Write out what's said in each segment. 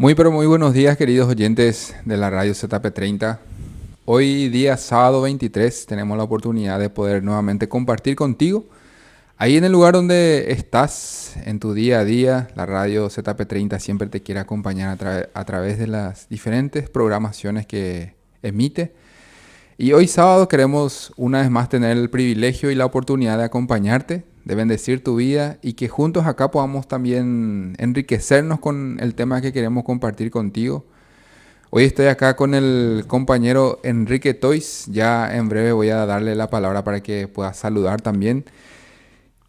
Muy pero muy buenos días, queridos oyentes de la radio ZP30. Hoy día sábado 23 tenemos la oportunidad de poder nuevamente compartir contigo ahí en el lugar donde estás en tu día a día. La radio ZP30 siempre te quiere acompañar a través de las diferentes programaciones que emite. Y hoy sábado queremos una vez más tener el privilegio y la oportunidad de acompañarte, de bendecir tu vida y que juntos acá podamos también enriquecernos con el tema que queremos compartir contigo. Hoy estoy acá con el compañero Enrique Toys. Ya en breve voy a darle la palabra para que puedas saludar también.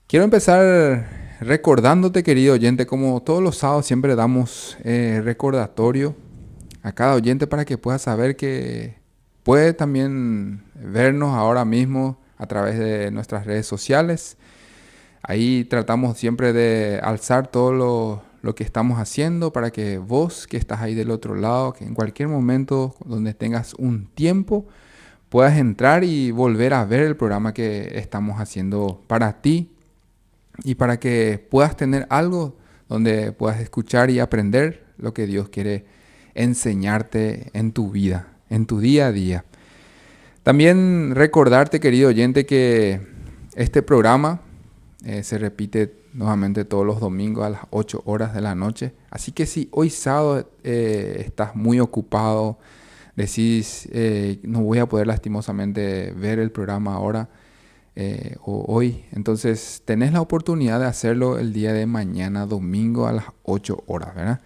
Quiero empezar recordándote, querido oyente, como todos los sábados siempre damos recordatorio a cada oyente para que pueda saber que puede también vernos ahora mismo a través de nuestras redes sociales. Ahí tratamos siempre de alzar todo lo que estamos haciendo para que vos que estás ahí del otro lado, que en cualquier momento donde tengas un tiempo, puedas entrar y volver a ver el programa que estamos haciendo para ti y para que puedas tener algo donde puedas escuchar y aprender lo que Dios quiere enseñarte en tu vida, en tu día a día. También recordarte, querido oyente, que este programa se repite nuevamente todos los domingos a las 8 horas de la noche. Así que si hoy sábado estás muy ocupado, decís no voy a poder lastimosamente ver el programa ahora o hoy, entonces tenés la oportunidad de hacerlo el día de mañana, domingo a las 8 horas, ¿verdad?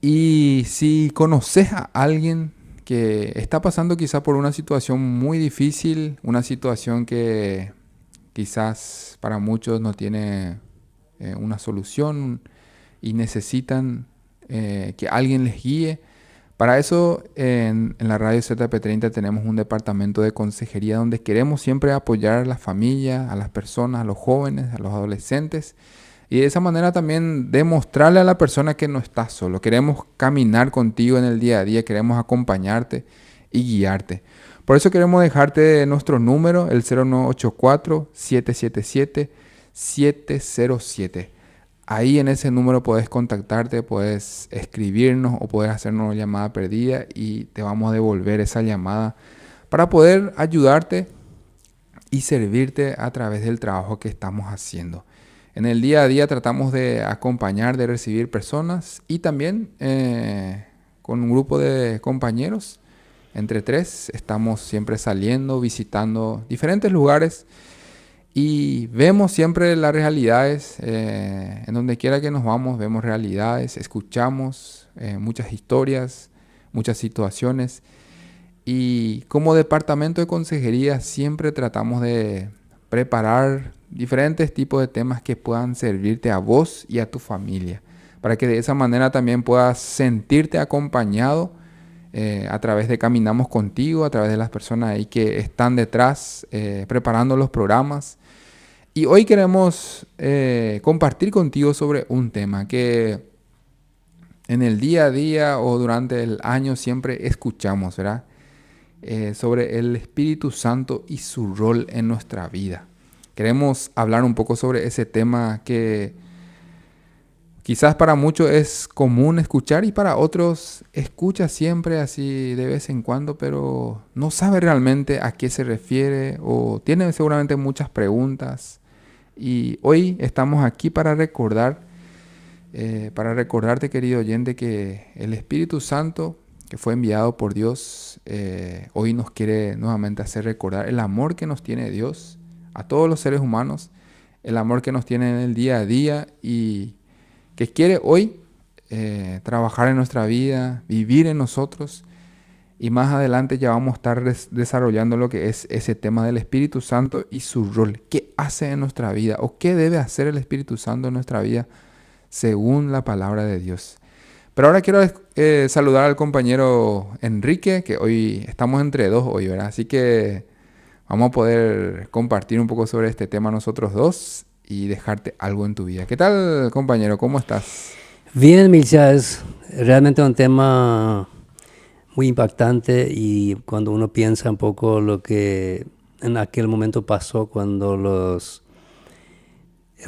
Y si conoces a alguien que está pasando quizá por una situación muy difícil, una situación que quizás para muchos no tiene una solución y necesitan que alguien les guíe. Para eso en la radio ZP30 tenemos un departamento de consejería donde queremos siempre apoyar a las familias, a las personas, a los jóvenes, a los adolescentes. Y de esa manera también demostrarle a la persona que no estás solo. Queremos caminar contigo en el día a día, queremos acompañarte y guiarte. Por eso queremos dejarte nuestro número, el 0984-777-707. Ahí en ese número puedes contactarte, puedes escribirnos o puedes hacernos una llamada perdida y te vamos a devolver esa llamada para poder ayudarte y servirte a través del trabajo que estamos haciendo. En el día a día tratamos de acompañar, de recibir personas y también con un grupo de compañeros. Entre tres estamos siempre saliendo, visitando diferentes lugares y vemos siempre las realidades. En donde quiera que nos vamos, vemos realidades, escuchamos muchas historias, muchas situaciones. Y como departamento de consejería siempre tratamos de preparar diferentes tipos de temas que puedan servirte a vos y a tu familia, para que de esa manera también puedas sentirte acompañado a través de Caminamos Contigo, a través de las personas ahí que están detrás preparando los programas. Y hoy queremos compartir contigo sobre un tema que en el día a día o durante el año siempre escuchamos, ¿verdad? Sobre el Espíritu Santo y su rol en nuestra vida. Queremos hablar un poco sobre ese tema que quizás para muchos es común escuchar y para otros escucha siempre así de vez en cuando, pero no sabe realmente a qué se refiere o tiene seguramente muchas preguntas. Y hoy estamos aquí para recordarte, querido oyente, que el Espíritu Santo que fue enviado por Dios, hoy nos quiere nuevamente hacer recordar el amor que nos tiene Dios a todos los seres humanos, el amor que nos tiene en el día a día y que quiere hoy trabajar en nuestra vida, vivir en nosotros. Y más adelante ya vamos a estar desarrollando lo que es ese tema del Espíritu Santo y su rol. ¿Qué hace en nuestra vida o qué debe hacer el Espíritu Santo en nuestra vida según la palabra de Dios? Pero ahora quiero saludar al compañero Enrique, que hoy estamos entre dos hoy, ¿verdad? Así que vamos a poder compartir un poco sobre este tema nosotros dos y dejarte algo en tu vida. ¿Qué tal, compañero? ¿Cómo estás? Bien, Milcha, es realmente un tema muy impactante y cuando uno piensa un poco lo que en aquel momento pasó cuando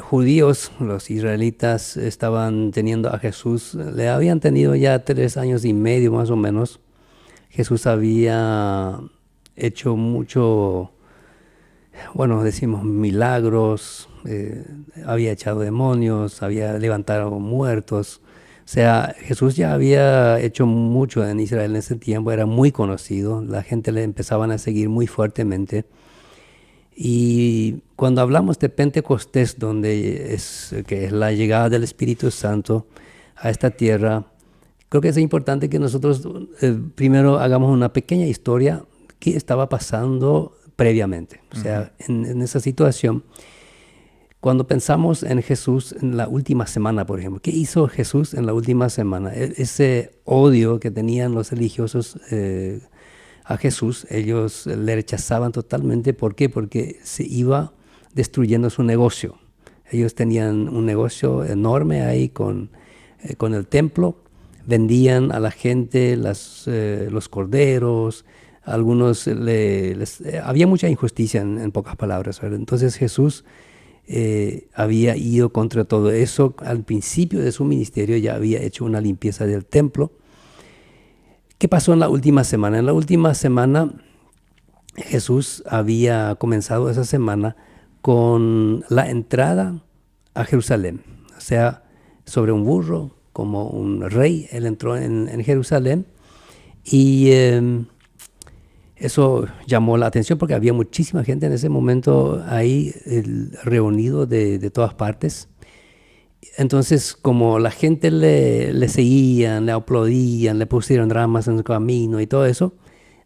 judíos, los israelitas, estaban teniendo a Jesús, le habían tenido ya 3 años y medio más o menos. Jesús había hecho mucho, bueno, decimos milagros, había echado demonios, había levantado muertos. O sea, Jesús ya había hecho mucho en Israel en ese tiempo, era muy conocido, la gente le empezaban a seguir muy fuertemente. Y cuando hablamos de Pentecostés, que es la llegada del Espíritu Santo a esta tierra, creo que es importante que nosotros primero hagamos una pequeña historia que estaba pasando previamente. O sea, en esa situación, cuando pensamos en Jesús en la última semana, por ejemplo, ¿qué hizo Jesús en la última semana? Ese odio que tenían los religiosos a Jesús, ellos le rechazaban totalmente. ¿Por qué? Porque se iba destruyendo su negocio. Ellos tenían un negocio enorme ahí con el templo, vendían a la gente los corderos, algunos había mucha injusticia en pocas palabras, ¿verdad? Entonces Jesús había ido contra todo eso. Al principio de su ministerio ya había hecho una limpieza del templo. ¿Qué pasó en la última semana? En la última semana Jesús había comenzado esa semana con la entrada a Jerusalén. O sea, sobre un burro, como un rey, él entró en Jerusalén y eso llamó la atención porque había muchísima gente en ese momento ahí reunido de todas partes. Entonces, como la gente le seguían, le aplaudían, le pusieron ramas en su camino y todo eso,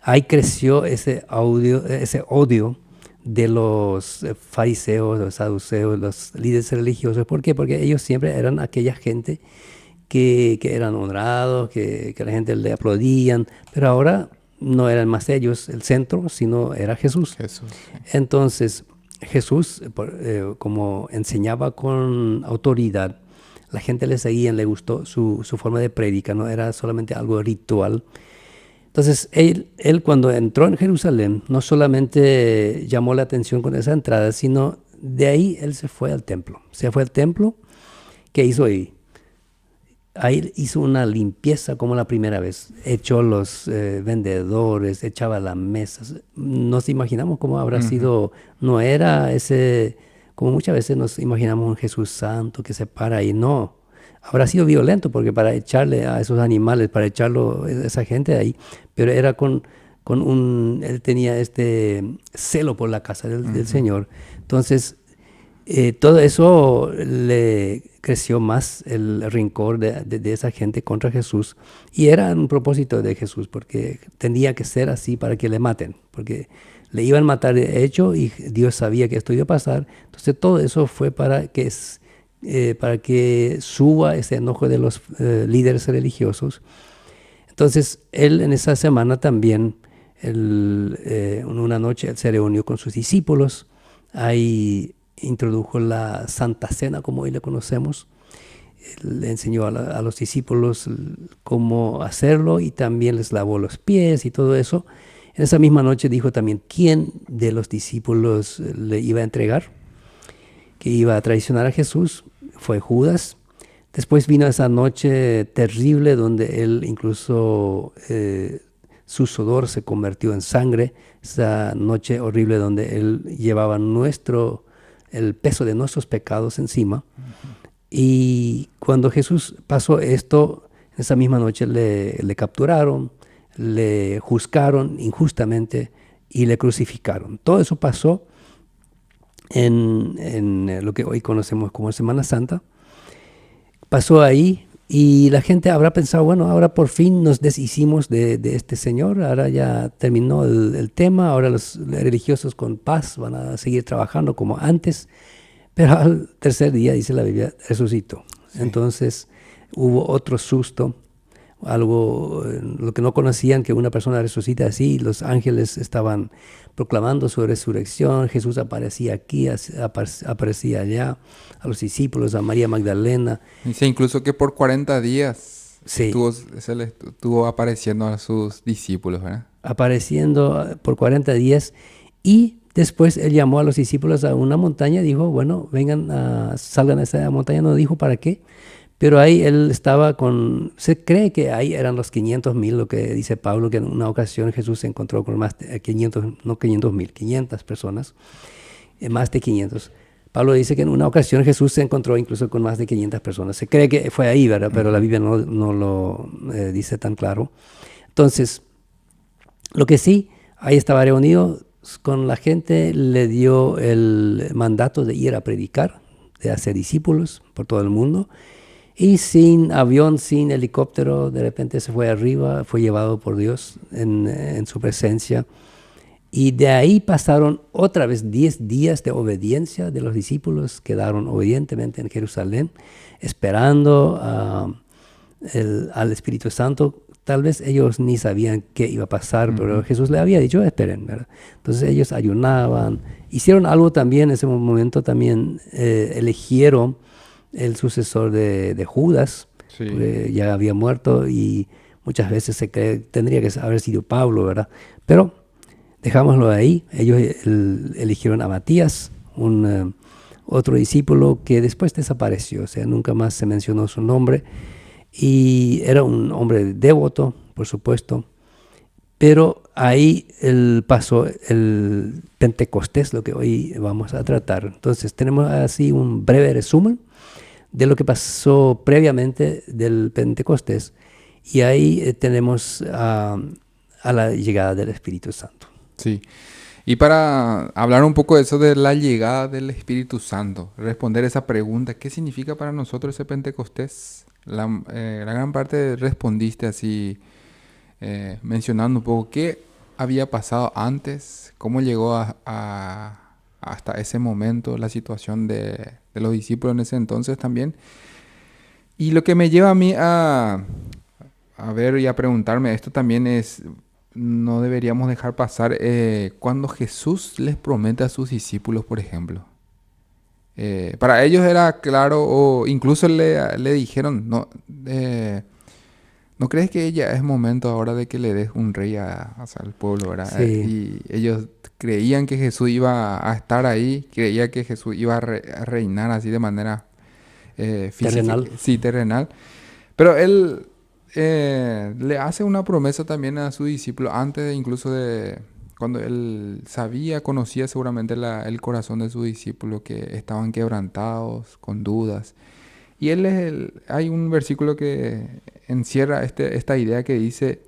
ahí creció ese odio de los fariseos, los saduceos, los líderes religiosos. ¿Por qué? Porque ellos siempre eran aquella gente que eran honrados, que la gente le aplaudían, pero ahora no eran más ellos el centro, sino era Jesús. Jesús. Entonces, Jesús, como enseñaba con autoridad, la gente le seguía, le gustó su forma de predicar, no era solamente algo ritual. Entonces, él cuando entró en Jerusalén, no solamente llamó la atención con esa entrada, sino de ahí él se fue al templo. Se fue al templo. ¿Qué hizo ahí? Ahí hizo una limpieza como la primera vez. Echó los vendedores, echaba las mesas. Nos imaginamos cómo habrá sido. No era ese, como muchas veces nos imaginamos un Jesús santo que se para ahí. No, habrá sido violento porque para echarle a esos animales, para echarlo a esa gente de ahí, pero era él tenía este celo por la casa del Señor. Entonces, todo eso le creció más el rencor de esa gente contra Jesús. Y era un propósito de Jesús, porque tenía que ser así para que le maten, porque le iban a matar de hecho y Dios sabía que esto iba a pasar. Entonces todo eso fue para que suba ese enojo de los líderes religiosos. Entonces él en esa semana también, en una noche, él se reunió con sus discípulos. Ahí introdujo la Santa Cena, como hoy le conocemos. Le enseñó a los discípulos cómo hacerlo y también les lavó los pies y todo eso. En esa misma noche dijo también quién de los discípulos le iba a entregar, que iba a traicionar a Jesús. Fue Judas. Después vino esa noche terrible donde él incluso su sudor se convirtió en sangre. Esa noche horrible donde él llevaba el peso de nuestros pecados encima. Y cuando Jesús pasó esto, esa misma noche le capturaron, le juzgaron injustamente y le crucificaron. Todo eso pasó en lo que hoy conocemos como Semana Santa. Pasó ahí y la gente habrá pensado, bueno, ahora por fin nos deshicimos de este señor, ahora ya terminó el tema, ahora los religiosos con paz van a seguir trabajando como antes. Pero al tercer día, dice la Biblia, resucitó. Sí. Entonces hubo otro susto, lo que no conocían, que una persona resucita así. Los ángeles estaban proclamando su resurrección. Jesús aparecía aquí, aparecía allá, a los discípulos, a María Magdalena. Dice incluso que por 40 días sí, se le estuvo apareciendo a sus discípulos, ¿verdad? Apareciendo por 40 días. Y después él llamó a los discípulos a una montaña, dijo, bueno, vengan, salgan a esa montaña, no dijo para qué, pero ahí él estaba se cree que ahí eran los 500,000, lo que dice Pablo, que en una ocasión Jesús se encontró con más de 500, no 500,000, 500 personas, más de 500. Pablo dice que en una ocasión Jesús se encontró incluso con más de 500 personas. Se cree que fue ahí, ¿verdad? Pero la Biblia no lo dice tan claro. Entonces, lo que sí, ahí estaba reunido con la gente, le dio el mandato de ir a predicar, de hacer discípulos por todo el mundo. Y sin avión, sin helicóptero, de repente se fue arriba, fue llevado por Dios en su presencia. Y de ahí pasaron otra vez 10 días de obediencia de los discípulos, quedaron obedientemente en Jerusalén, esperando al Espíritu Santo. Tal vez ellos ni sabían qué iba a pasar, pero Jesús les había dicho, esperen, ¿verdad? Entonces ellos ayunaban, hicieron algo también en ese momento, también eligieron el sucesor de Judas, Sí. porque ya había muerto y muchas veces se cree tendría que haber sido Pablo, ¿verdad? Pero dejámoslo ahí. Ellos eligieron a Matías, otro discípulo que después desapareció, o sea, nunca más se mencionó su nombre. Y era un hombre devoto, por supuesto. Pero ahí pasó el Pentecostés, lo que hoy vamos a tratar. Entonces tenemos así un breve resumen de lo que pasó previamente del Pentecostés. Y ahí tenemos a la llegada del Espíritu Santo. Sí. Y para hablar un poco de eso de la llegada del Espíritu Santo, responder esa pregunta, ¿qué significa para nosotros ese Pentecostés? La gran parte respondiste así, mencionando un poco qué había pasado antes, cómo llegó hasta ese momento, la situación de los discípulos en ese entonces también. Y lo que me lleva a mí a ver y a preguntarme esto también es, no deberíamos dejar pasar cuando Jesús les promete a sus discípulos, por ejemplo. Para ellos era claro, o incluso le dijeron, ¿no crees que ya es momento ahora de que le des un rey al pueblo, ¿verdad? Sí. Y ellos creían que Jesús iba a estar ahí, creían que Jesús iba a reinar así de manera física, Terrenal. sí, terrenal. Pero él le hace una promesa también a su discípulo incluso de cuando él conocía seguramente el corazón de su discípulo, que estaban quebrantados, con dudas. Y hay un versículo que encierra esta idea que dice,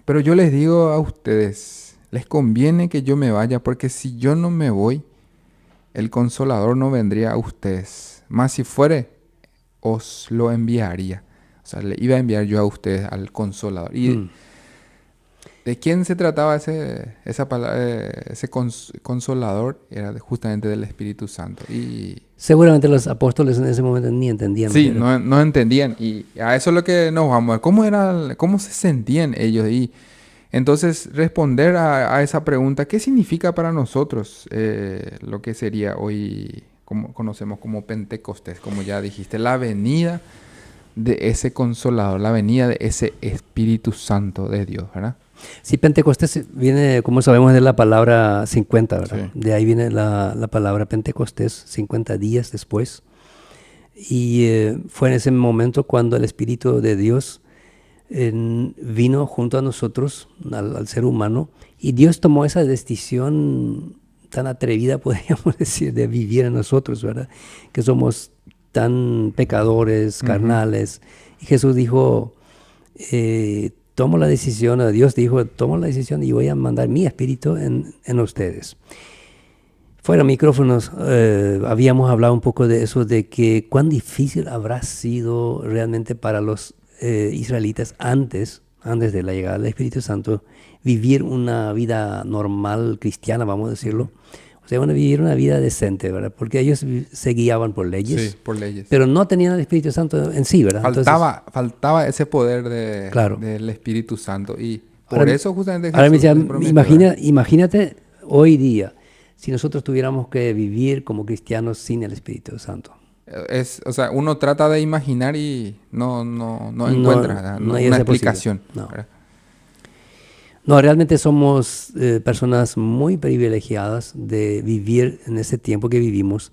pero yo les digo a ustedes, les conviene que yo me vaya, porque si yo no me voy, el Consolador no vendría a ustedes. Mas si fuere, os lo enviaría. O sea, le iba a enviar yo a ustedes al Consolador. ¿Y de quién se trataba esa palabra, ese Consolador? Era justamente del Espíritu Santo. Y Seguramente los apóstoles en ese momento ni entendían. sí, no entendían. Y a eso es lo que nos vamos a ver. ¿Cómo se sentían ellos? Y entonces responder a esa pregunta, ¿qué significa para nosotros lo que sería hoy, como conocemos como Pentecostés? Como ya dijiste, la venida de ese Consolador, la venida de ese Espíritu Santo de Dios, ¿verdad? Sí, Pentecostés viene, como sabemos, de la palabra 50, ¿verdad? Sí. De ahí viene la palabra Pentecostés, 50 días después. Y fue en ese momento cuando el Espíritu de Dios vino junto a nosotros, al ser humano, y Dios tomó esa decisión tan atrevida, podríamos decir, de vivir en nosotros, ¿verdad? Que somos tan pecadores, carnales. Y Jesús dijo, tomo la decisión, Dios dijo, tomo la decisión y voy a mandar mi espíritu en ustedes. Fuera micrófonos, habíamos hablado un poco de eso, de que cuán difícil habrá sido realmente para los israelitas antes de la llegada del Espíritu Santo, vivir una vida normal, cristiana, vamos a decirlo. O sea, vivir una vida decente, ¿verdad? Porque ellos se guiaban por leyes. Sí, por leyes. Pero no tenían el Espíritu Santo en sí, ¿verdad? Faltaba ese poder Claro. del Espíritu Santo. Y por Ahora, eso justamente ahora me Jesús decía, les prometió, imagínate hoy día, si nosotros tuviéramos que vivir como cristianos sin el Espíritu Santo. o sea, uno trata de imaginar y no encuentra, ¿verdad? no hay una esa explicación. posibilidad. No. ¿verdad? No, realmente somos personas muy privilegiadas de vivir en ese tiempo que vivimos,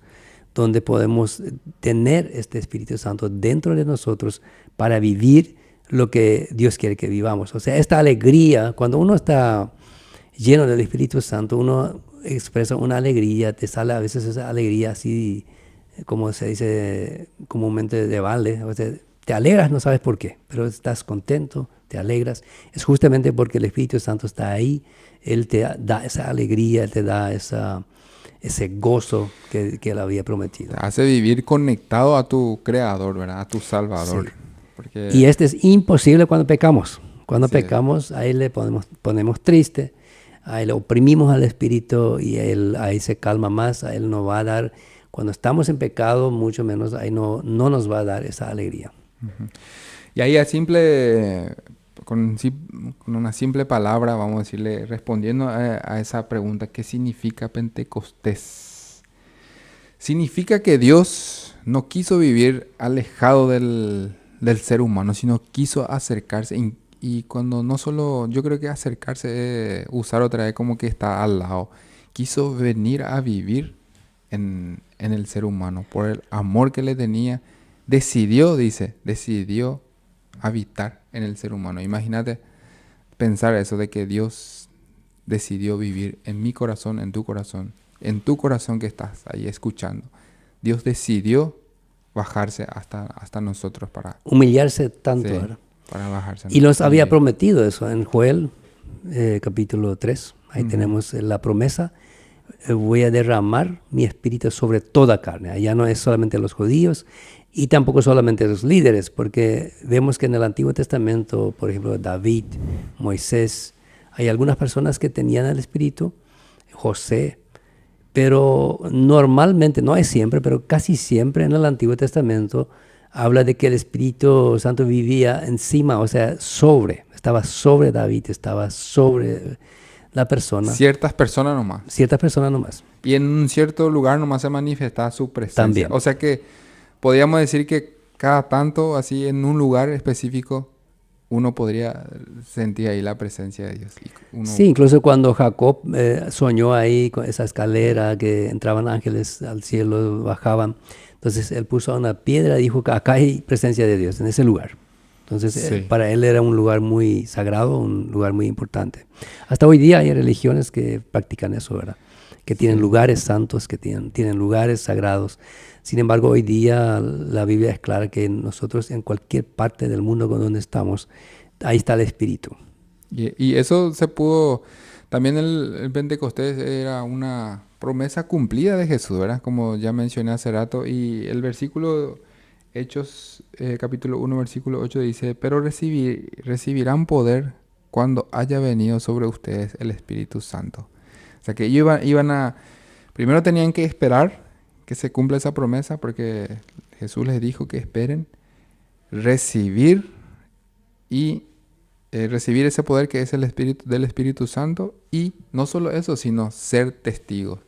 donde podemos tener este Espíritu Santo dentro de nosotros para vivir lo que Dios quiere que vivamos. O sea, esta alegría, cuando uno está lleno del Espíritu Santo, uno expresa una alegría, te sale a veces esa alegría así, como se dice comúnmente, de balde. O sea, te alegras, no sabes por qué, pero estás contento, te alegras. Es justamente porque el Espíritu Santo está ahí, Él te da esa alegría, Él te da ese gozo que Él había prometido. Te hace vivir conectado a tu Creador, ¿verdad? A tu Salvador. Sí. Porque Y este es imposible cuando pecamos. Cuando sí, pecamos, a Él le ponemos triste, a Él le oprimimos al Espíritu y Él ahí se calma más, a Él nos va a dar, cuando estamos en pecado, mucho menos, ahí no nos va a dar esa alegría. y ahí con una simple palabra, vamos a decirle, respondiendo a esa pregunta, ¿qué significa Pentecostés? Significa que Dios no quiso vivir alejado del ser humano, sino quiso acercarse. Y cuando no solo, yo creo que acercarse, usar otra vez como que está al lado, quiso venir a vivir en el ser humano por el amor que le tenía. Decidió habitar en el ser humano. Imagínate pensar eso de que Dios decidió vivir en mi corazón, en tu corazón que estás ahí escuchando. Dios decidió bajarse hasta nosotros para, Humillarse tanto, sí, ¿verdad? para bajarse. Y nos había Y- prometido eso en Joel, capítulo 3. Ahí Ujú. tenemos la promesa. Voy a derramar mi espíritu sobre toda carne. Allá no es solamente los judíos y tampoco solamente los líderes, porque vemos que en el Antiguo Testamento, por ejemplo, David, Moisés, hay algunas personas que tenían el espíritu, José, pero normalmente, no es siempre, pero casi siempre en el Antiguo Testamento habla de que el Espíritu Santo vivía encima, o sea, estaba sobre David, estaba sobre la persona, Ciertas personas nomás. ciertas personas nomás. Y en un cierto lugar nomás se manifestaba su presencia. También. O sea que podríamos decir que cada tanto, así en un lugar específico, uno podría sentir ahí la presencia de Dios. Y uno, Sí, incluso cuando Jacob soñó ahí con esa escalera que entraban ángeles al cielo, bajaban. Entonces él puso una piedra y dijo que acá hay presencia de Dios, en ese lugar. Entonces sí. para él era un lugar muy sagrado, un lugar muy importante. Hasta hoy día hay religiones que practican eso, ¿verdad? Que tienen Sí. lugares santos, que tienen lugares sagrados. Sin embargo, hoy día la Biblia es clara que nosotros en cualquier parte del mundo con donde estamos, ahí está el Espíritu. Y eso se pudo, también el Pentecostés era una promesa cumplida de Jesús, ¿verdad? Como ya mencioné hace rato, y el versículo Hechos, capítulo 1, versículo 8 dice, pero recibirán poder cuando haya venido sobre ustedes el Espíritu Santo. O sea que ellos primero tenían que esperar que se cumpla esa promesa, porque Jesús les dijo que esperen, recibir y recibir ese poder que es el Espíritu del Espíritu Santo, y no solo eso, sino ser testigos.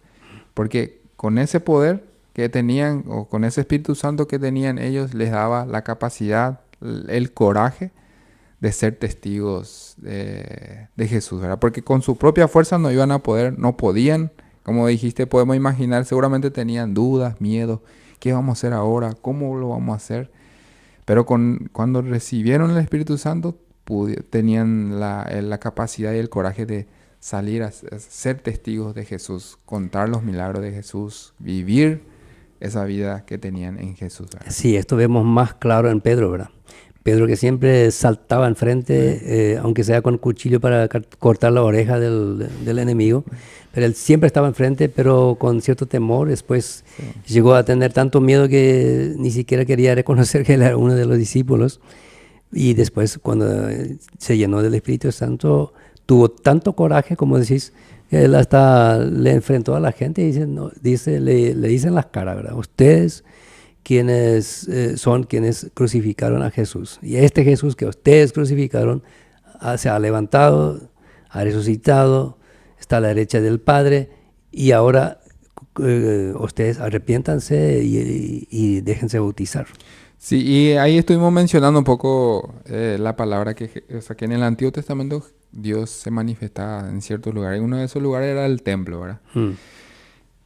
Porque con ese poder que tenían, o con ese Espíritu Santo que tenían ellos, les daba la capacidad, el coraje de ser testigos de Jesús, ¿verdad? Porque con su propia fuerza no iban a poder, no podían, como dijiste, podemos imaginar, seguramente tenían dudas, miedo, ¿qué vamos a hacer ahora? ¿Cómo lo vamos a hacer? Pero cuando recibieron el Espíritu Santo, tenían la capacidad y el coraje de salir a ser testigos de Jesús, contar los milagros de Jesús, vivir esa vida que tenían en Jesús, ¿verdad? Sí, esto vemos más claro en Pedro, ¿verdad? Pedro que siempre saltaba enfrente, aunque sea con cuchillo para cortar la oreja del enemigo, pero él siempre estaba enfrente, pero con cierto temor. Después llegó a tener tanto miedo que ni siquiera quería reconocer que él era uno de los discípulos. Y después, cuando se llenó del Espíritu Santo, tuvo tanto coraje, como decís, que él hasta le enfrentó a la gente y le dicen las caras, ¿verdad? Ustedes quienes son quienes crucificaron a Jesús. Y este Jesús que ustedes crucificaron se ha levantado, ha resucitado, está a la derecha del Padre, y ahora ustedes arrepiéntanse y déjense bautizar. Sí, y ahí estuvimos mencionando un poco la palabra o sea, que en el Antiguo Testamento Dios se manifestaba en ciertos lugares. Uno de esos lugares era el templo, ¿verdad?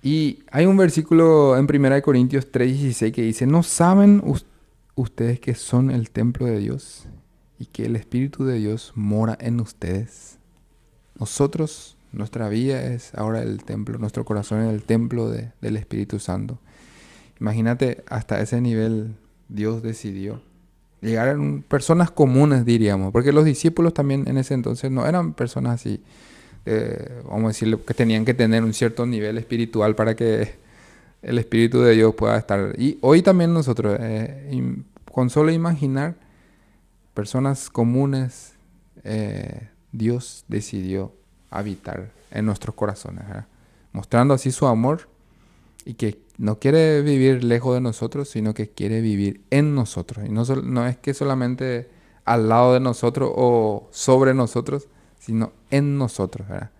Y hay un versículo en 1 Corintios 3:16 que dice, ¿no saben ustedes que son el templo de Dios y que el Espíritu de Dios mora en ustedes? Nosotros, nuestra vida es ahora el templo, nuestro corazón es el templo del Espíritu Santo. Imagínate, hasta ese nivel Dios decidió llegar a personas comunes, diríamos, porque los discípulos también en ese entonces no eran personas así, vamos a decirle, que tenían que tener un cierto nivel espiritual para que el Espíritu de Dios pueda estar. Y hoy también nosotros, con solo imaginar personas comunes, Dios decidió habitar en nuestros corazones, ¿verdad? Mostrando así su amor y que no quiere vivir lejos de nosotros, sino que quiere vivir en nosotros. Y no es que solamente al lado de nosotros o sobre nosotros, sino en nosotros, ¿verdad?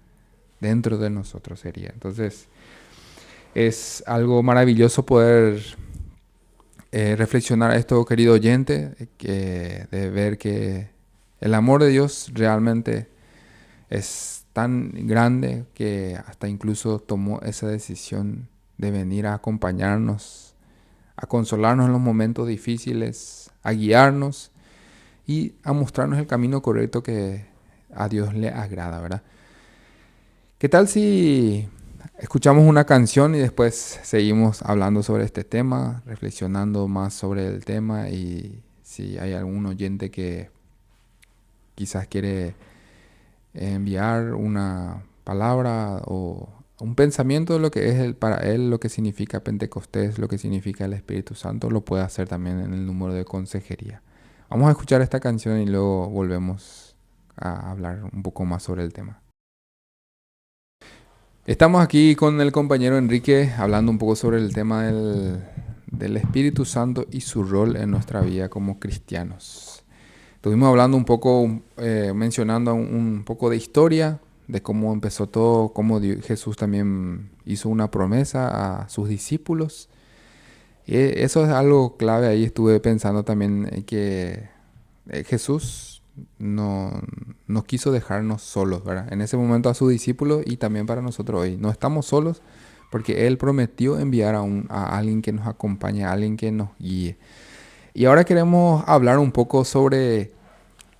Dentro de nosotros sería. Entonces, es algo maravilloso poder reflexionar esto, querido oyente, de ver que el amor de Dios realmente es tan grande que hasta incluso tomó esa decisión de venir a acompañarnos, a consolarnos en los momentos difíciles, a guiarnos y a mostrarnos el camino correcto que a Dios le agrada, ¿verdad? ¿Qué tal si escuchamos una canción y después seguimos hablando sobre este tema, reflexionando más sobre el tema? Y si hay algún oyente que quizás quiere enviar una palabra o un pensamiento de lo que es para él, lo que significa Pentecostés, lo que significa el Espíritu Santo, lo puede hacer también en el número de consejería. Vamos a escuchar esta canción y luego volvemos a hablar un poco más sobre el tema. Estamos aquí con el compañero Enrique hablando un poco sobre el tema del Espíritu Santo y su rol en nuestra vida como cristianos. Estuvimos hablando un poco, mencionando un poco de historia, de cómo empezó todo, cómo Jesús también hizo una promesa a sus discípulos. Y eso es algo clave. Ahí estuve pensando también que Jesús no quiso dejarnos solos, ¿verdad? En ese momento a sus discípulos y también para nosotros hoy. No estamos solos porque Él prometió enviar a alguien que nos acompañe, a alguien que nos guíe. Y ahora queremos hablar un poco sobre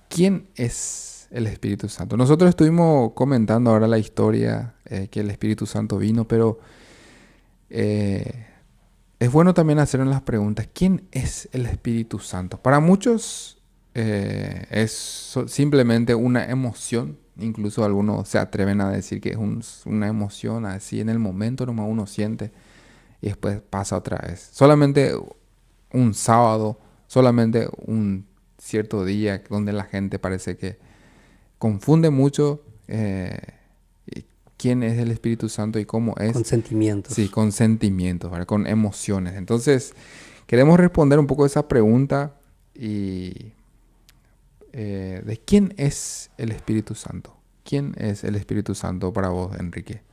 quién es el Espíritu Santo. Nosotros estuvimos comentando ahora la historia que el Espíritu Santo vino, pero es bueno también hacernos las preguntas. ¿Quién es el Espíritu Santo? Para muchos es simplemente una emoción. Incluso algunos se atreven a decir que es una emoción así en el momento nomás uno siente y después pasa otra vez. Solamente un sábado, solamente un cierto día donde la gente parece que confunde mucho quién es el Espíritu Santo y cómo es. Con sentimientos. Sí, con sentimientos, ¿verdad? Con emociones. Entonces, queremos responder un poco esa pregunta y de quién es el Espíritu Santo. ¿Quién es el Espíritu Santo para vos, Enrique?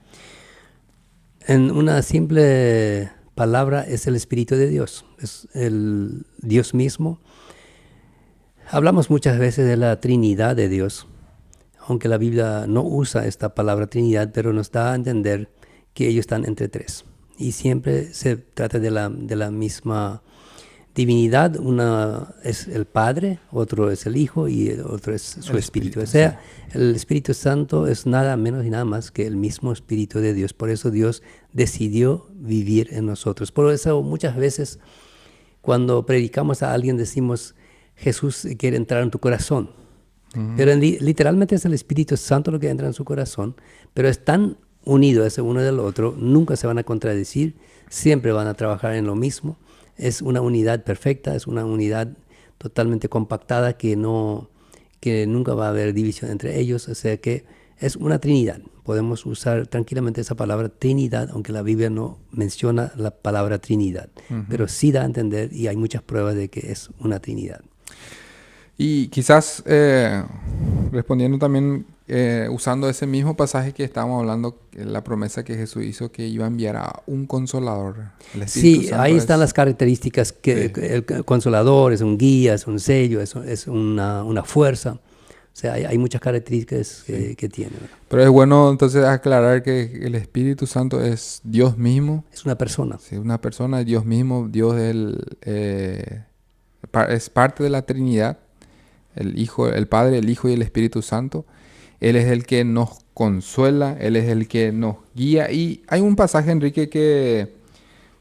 En una simple palabra, es el Espíritu de Dios. Es el Dios mismo. Hablamos muchas veces de la Trinidad de Dios, aunque la Biblia no usa esta palabra Trinidad, pero nos da a entender que ellos están entre tres. Y siempre se trata de la misma divinidad. Una es el Padre, otro es el Hijo y el otro es su Espíritu. O sea, el Espíritu Santo es nada menos y nada más que el mismo Espíritu de Dios. Por eso Dios decidió vivir en nosotros. Por eso muchas veces cuando predicamos a alguien decimos, Jesús quiere entrar en tu corazón. Pero literalmente es el Espíritu Santo lo que entra en su corazón, pero es tan unido ese uno del otro, nunca se van a contradecir, siempre van a trabajar en lo mismo. Es una unidad perfecta, es una unidad totalmente compactada que nunca va a haber división entre ellos, o sea que es una Trinidad. Podemos usar tranquilamente esa palabra Trinidad, aunque la Biblia no menciona la palabra Trinidad, pero sí da a entender y hay muchas pruebas de que es una Trinidad. Y quizás respondiendo también, usando ese mismo pasaje que estábamos hablando, la promesa que Jesús hizo que iba a enviar a un consolador. Sí, ahí están las características, que sí. El consolador es un guía, es un sello, es una fuerza. O sea, hay muchas características que tiene, ¿verdad? Pero es bueno entonces aclarar que el Espíritu Santo es Dios mismo. Es una persona. Sí, una persona, Dios mismo. Dios es parte de la Trinidad. El Hijo, el Padre, el Hijo y el Espíritu Santo. Él es el que nos consuela, Él es el que nos guía. Y hay un pasaje, Enrique, que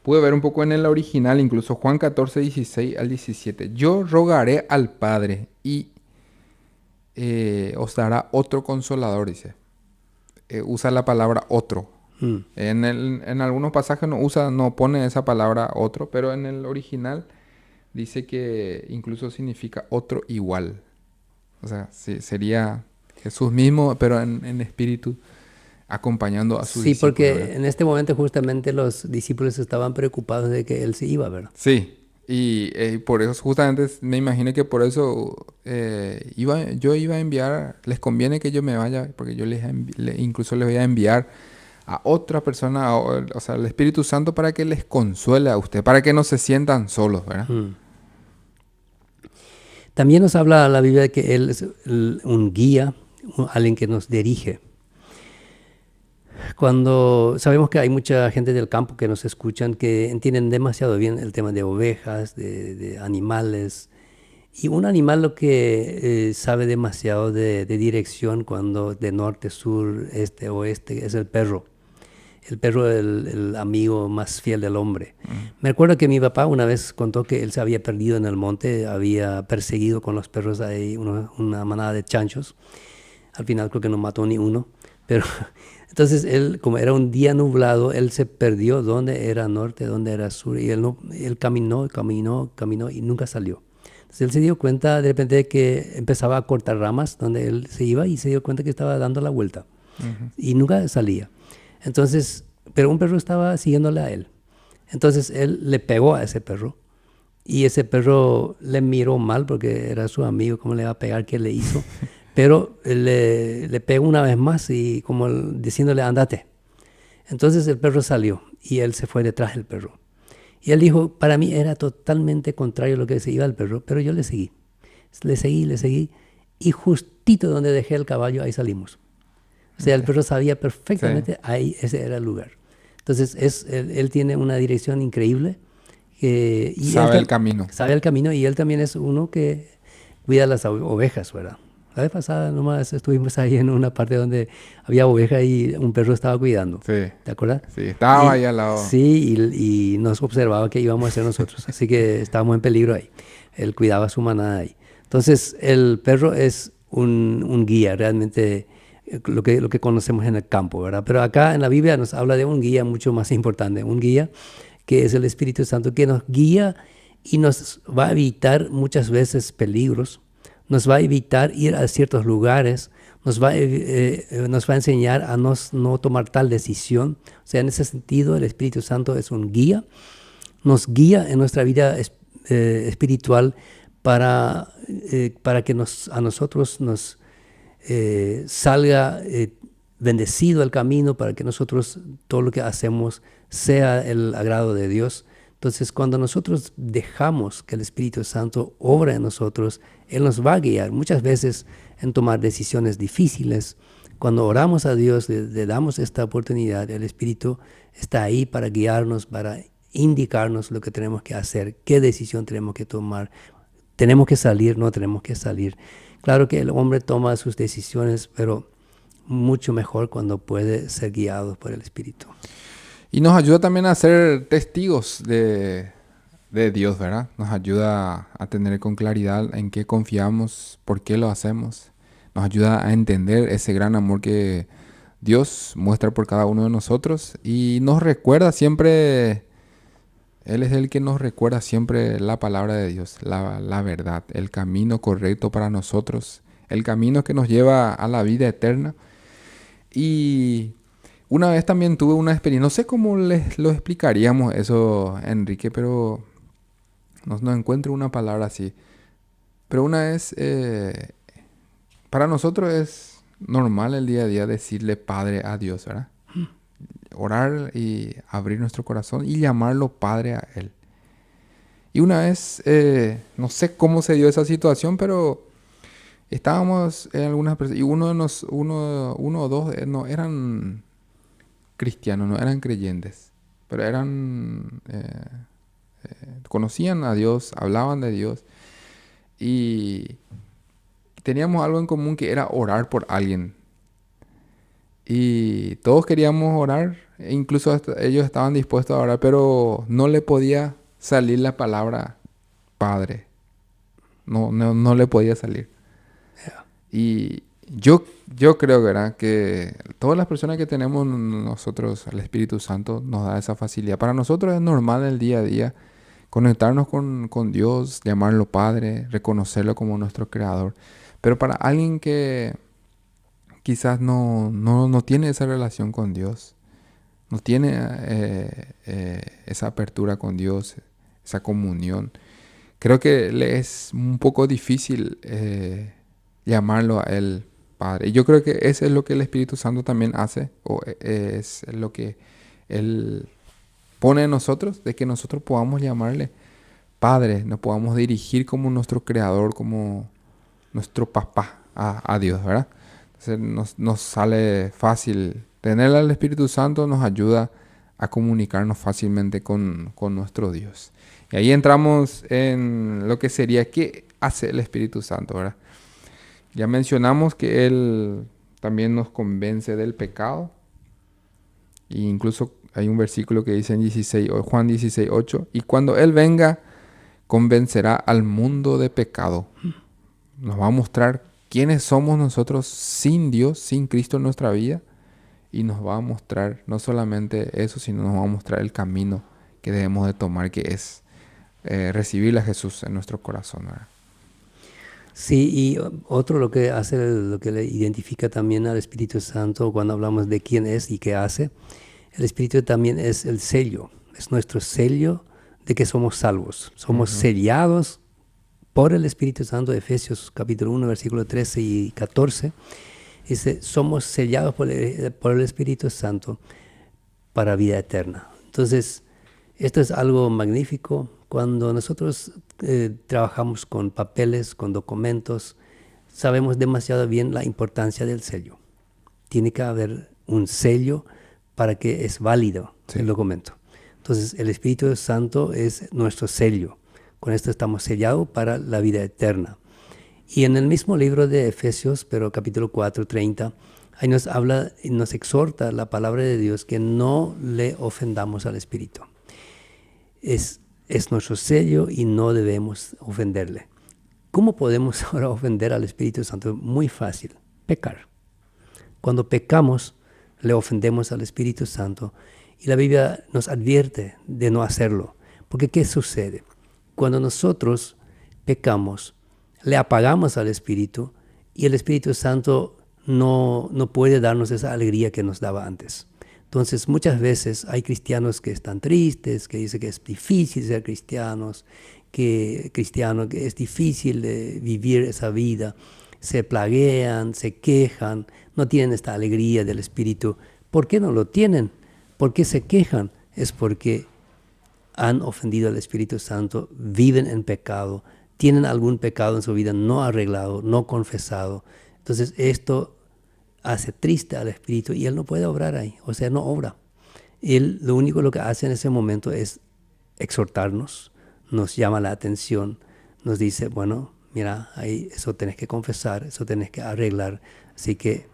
pude ver un poco en el original, incluso Juan 14, 16 al 17. Yo rogaré al Padre y os dará otro consolador, dice. Usa la palabra otro. Mm. En algunos pasajes no pone esa palabra otro, pero en el original dice que incluso significa otro igual. O sea, sí, sería Jesús mismo, pero en espíritu, acompañando a sus Sí, discípulos, porque ¿verdad? en este momento justamente los discípulos estaban preocupados de que él se iba, ¿verdad? Sí, y por eso justamente me imagino que por eso yo iba a enviar, les conviene que yo me vaya, porque yo incluso les voy a enviar a otra persona, o sea, al Espíritu Santo para que les consuele a usted, para que no se sientan solos, ¿verdad? Mm. También nos habla la Biblia de que él es un guía, alguien que nos dirige. Cuando sabemos que hay mucha gente del campo que nos escuchan que entienden demasiado bien el tema de ovejas, de animales. Y un animal lo que sabe demasiado de dirección cuando de norte, sur, este, oeste, es el perro. El perro es el amigo más fiel del hombre. Me acuerdo que mi papá una vez contó que él se había perdido en el monte, había perseguido con los perros ahí una manada de chanchos. Al final creo que no mató ni uno, pero entonces él, como era un día nublado, él se perdió dónde era norte, dónde era sur, y él caminó y nunca salió. Entonces él se dio cuenta de repente de que empezaba a cortar ramas donde él se iba y se dio cuenta que estaba dando la vuelta y nunca salía. Entonces, pero un perro estaba siguiéndole a él. Entonces él le pegó a ese perro y ese perro le miró mal porque era su amigo, ¿cómo le va a pegar? ¿Qué le hizo? Pero le pegó una vez más y como diciéndole, andate. Entonces el perro salió y él se fue detrás del perro. Y él dijo, para mí era totalmente contrario a lo que se iba el perro, pero yo le seguí. Le seguí y justito donde dejé el caballo, ahí salimos. O sea, el perro sabía perfectamente, Sí. ahí ese era el lugar. Entonces él tiene una dirección increíble. Y él Sabe el camino. sabe el camino y él también es uno que cuida las ovejas, ¿verdad? La vez pasada nomás estuvimos ahí en una parte donde había ovejas y un perro estaba cuidando. Sí, ¿Te acuerdas? sí, estaba Y, ahí al lado. sí, y nos observaba qué íbamos a hacer nosotros. Así que estábamos en peligro ahí. Él cuidaba su manada ahí. Entonces, el perro es un guía, realmente lo que conocemos en el campo, ¿verdad? Pero acá en la Biblia nos habla de un guía mucho más importante. Un guía que es el Espíritu Santo, que nos guía y nos va a evitar muchas veces peligros, nos va a evitar ir a ciertos lugares, nos va a enseñar a no tomar tal decisión. O sea, en ese sentido, el Espíritu Santo es un guía, nos guía en nuestra vida espiritual para que a nosotros nos salga bendecido el camino, para que nosotros todo lo que hacemos sea el agrado de Dios. Entonces, cuando nosotros dejamos que el Espíritu Santo obra en nosotros, Él nos va a guiar muchas veces en tomar decisiones difíciles. Cuando oramos a Dios, le damos esta oportunidad, el Espíritu está ahí para guiarnos, para indicarnos lo que tenemos que hacer, qué decisión tenemos que tomar. Tenemos que salir, no tenemos que salir. Claro que el hombre toma sus decisiones, pero mucho mejor cuando puede ser guiado por el Espíritu. Y nos ayuda también a ser testigos de Dios, ¿verdad? Nos ayuda a tener con claridad en qué confiamos, por qué lo hacemos. Nos ayuda a entender ese gran amor que Dios muestra por cada uno de nosotros y nos recuerda siempre, Él es el que nos recuerda siempre la palabra de Dios, la verdad, el camino correcto para nosotros, el camino que nos lleva a la vida eterna. Y una vez también tuve una experiencia, no sé cómo les lo explicaríamos eso, Enrique, pero no encuentro una palabra así. Pero una vez, para nosotros es normal el día a día decirle Padre a Dios, ¿verdad? Orar y abrir nuestro corazón y llamarlo Padre a Él. Y una vez, no sé cómo se dio esa situación, pero Estábamos en algunas personas, y uno o dos no eran cristianos, no eran creyentes, pero conocían a Dios, hablaban de Dios, y teníamos algo en común que era orar por alguien. Y todos queríamos orar, e incluso ellos estaban dispuestos a orar, pero no le podía salir la palabra Padre. No le podía salir. Y yo creo, ¿verdad? Que todas las personas que tenemos nosotros, el Espíritu Santo nos da esa facilidad. Para nosotros es normal el día a día conectarnos con Dios, llamarlo Padre, reconocerlo como nuestro Creador. Pero para alguien que quizás no tiene esa relación con Dios, no tiene esa apertura con Dios, esa comunión, creo que le es un poco difícil llamarlo a Él Padre. Y yo creo que eso es lo que el Espíritu Santo también hace, o es lo que Él pone en nosotros, de que nosotros podamos llamarle Padre, nos podamos dirigir como nuestro Creador, como nuestro papá a Dios, ¿verdad? Entonces nos sale fácil. Tener al Espíritu Santo nos ayuda a comunicarnos fácilmente con nuestro Dios. Y ahí entramos en lo que sería, ¿qué hace el Espíritu Santo, verdad? Ya mencionamos que Él también nos convence del pecado. E incluso hay un versículo que dice en Juan 16:8, y cuando Él venga, convencerá al mundo de pecado. Nos va a mostrar quiénes somos nosotros sin Dios, sin Cristo en nuestra vida. Y nos va a mostrar no solamente eso, sino nos va a mostrar el camino que debemos de tomar, que es recibir a Jesús en nuestro corazón, ¿verdad? Sí, y otro lo que hace, lo que le identifica también al Espíritu Santo cuando hablamos de quién es y qué hace, el Espíritu también es el sello, es nuestro sello de que somos salvos. Somos sellados por el Espíritu Santo. Efesios capítulo 1, versículo 13 y 14. Dice, somos sellados por el Espíritu Santo para vida eterna. Entonces, esto es algo magnífico. Cuando nosotros trabajamos con papeles, con documentos, sabemos demasiado bien la importancia del sello. Tiene que haber un sello para que es válido el documento. Entonces, el Espíritu Santo es nuestro sello. Con esto estamos sellados para la vida eterna. Y en el mismo libro de Efesios, pero capítulo 4, 30, ahí nos habla y nos exhorta la palabra de Dios que no le ofendamos al Espíritu. Es nuestro sello y no debemos ofenderle. ¿Cómo podemos ahora ofender al Espíritu Santo? Muy fácil, pecar. Cuando pecamos, le ofendemos al Espíritu Santo y la Biblia nos advierte de no hacerlo. Porque ¿qué sucede? Cuando nosotros pecamos, le apagamos al Espíritu y el Espíritu Santo no puede darnos esa alegría que nos daba antes. Entonces, muchas veces hay cristianos que están tristes, que dicen que es difícil ser cristiano, que es difícil vivir esa vida. Se plaguean, se quejan, no tienen esta alegría del Espíritu. ¿Por qué no lo tienen? ¿Por qué se quejan? Es porque han ofendido al Espíritu Santo, viven en pecado, tienen algún pecado en su vida no arreglado, no confesado. Entonces esto hace triste al Espíritu y Él no puede obrar ahí, o sea, no obra. Él lo único lo que hace en ese momento es exhortarnos, nos llama la atención, nos dice, bueno, mira, ahí eso tenés que confesar, eso tenés que arreglar, así que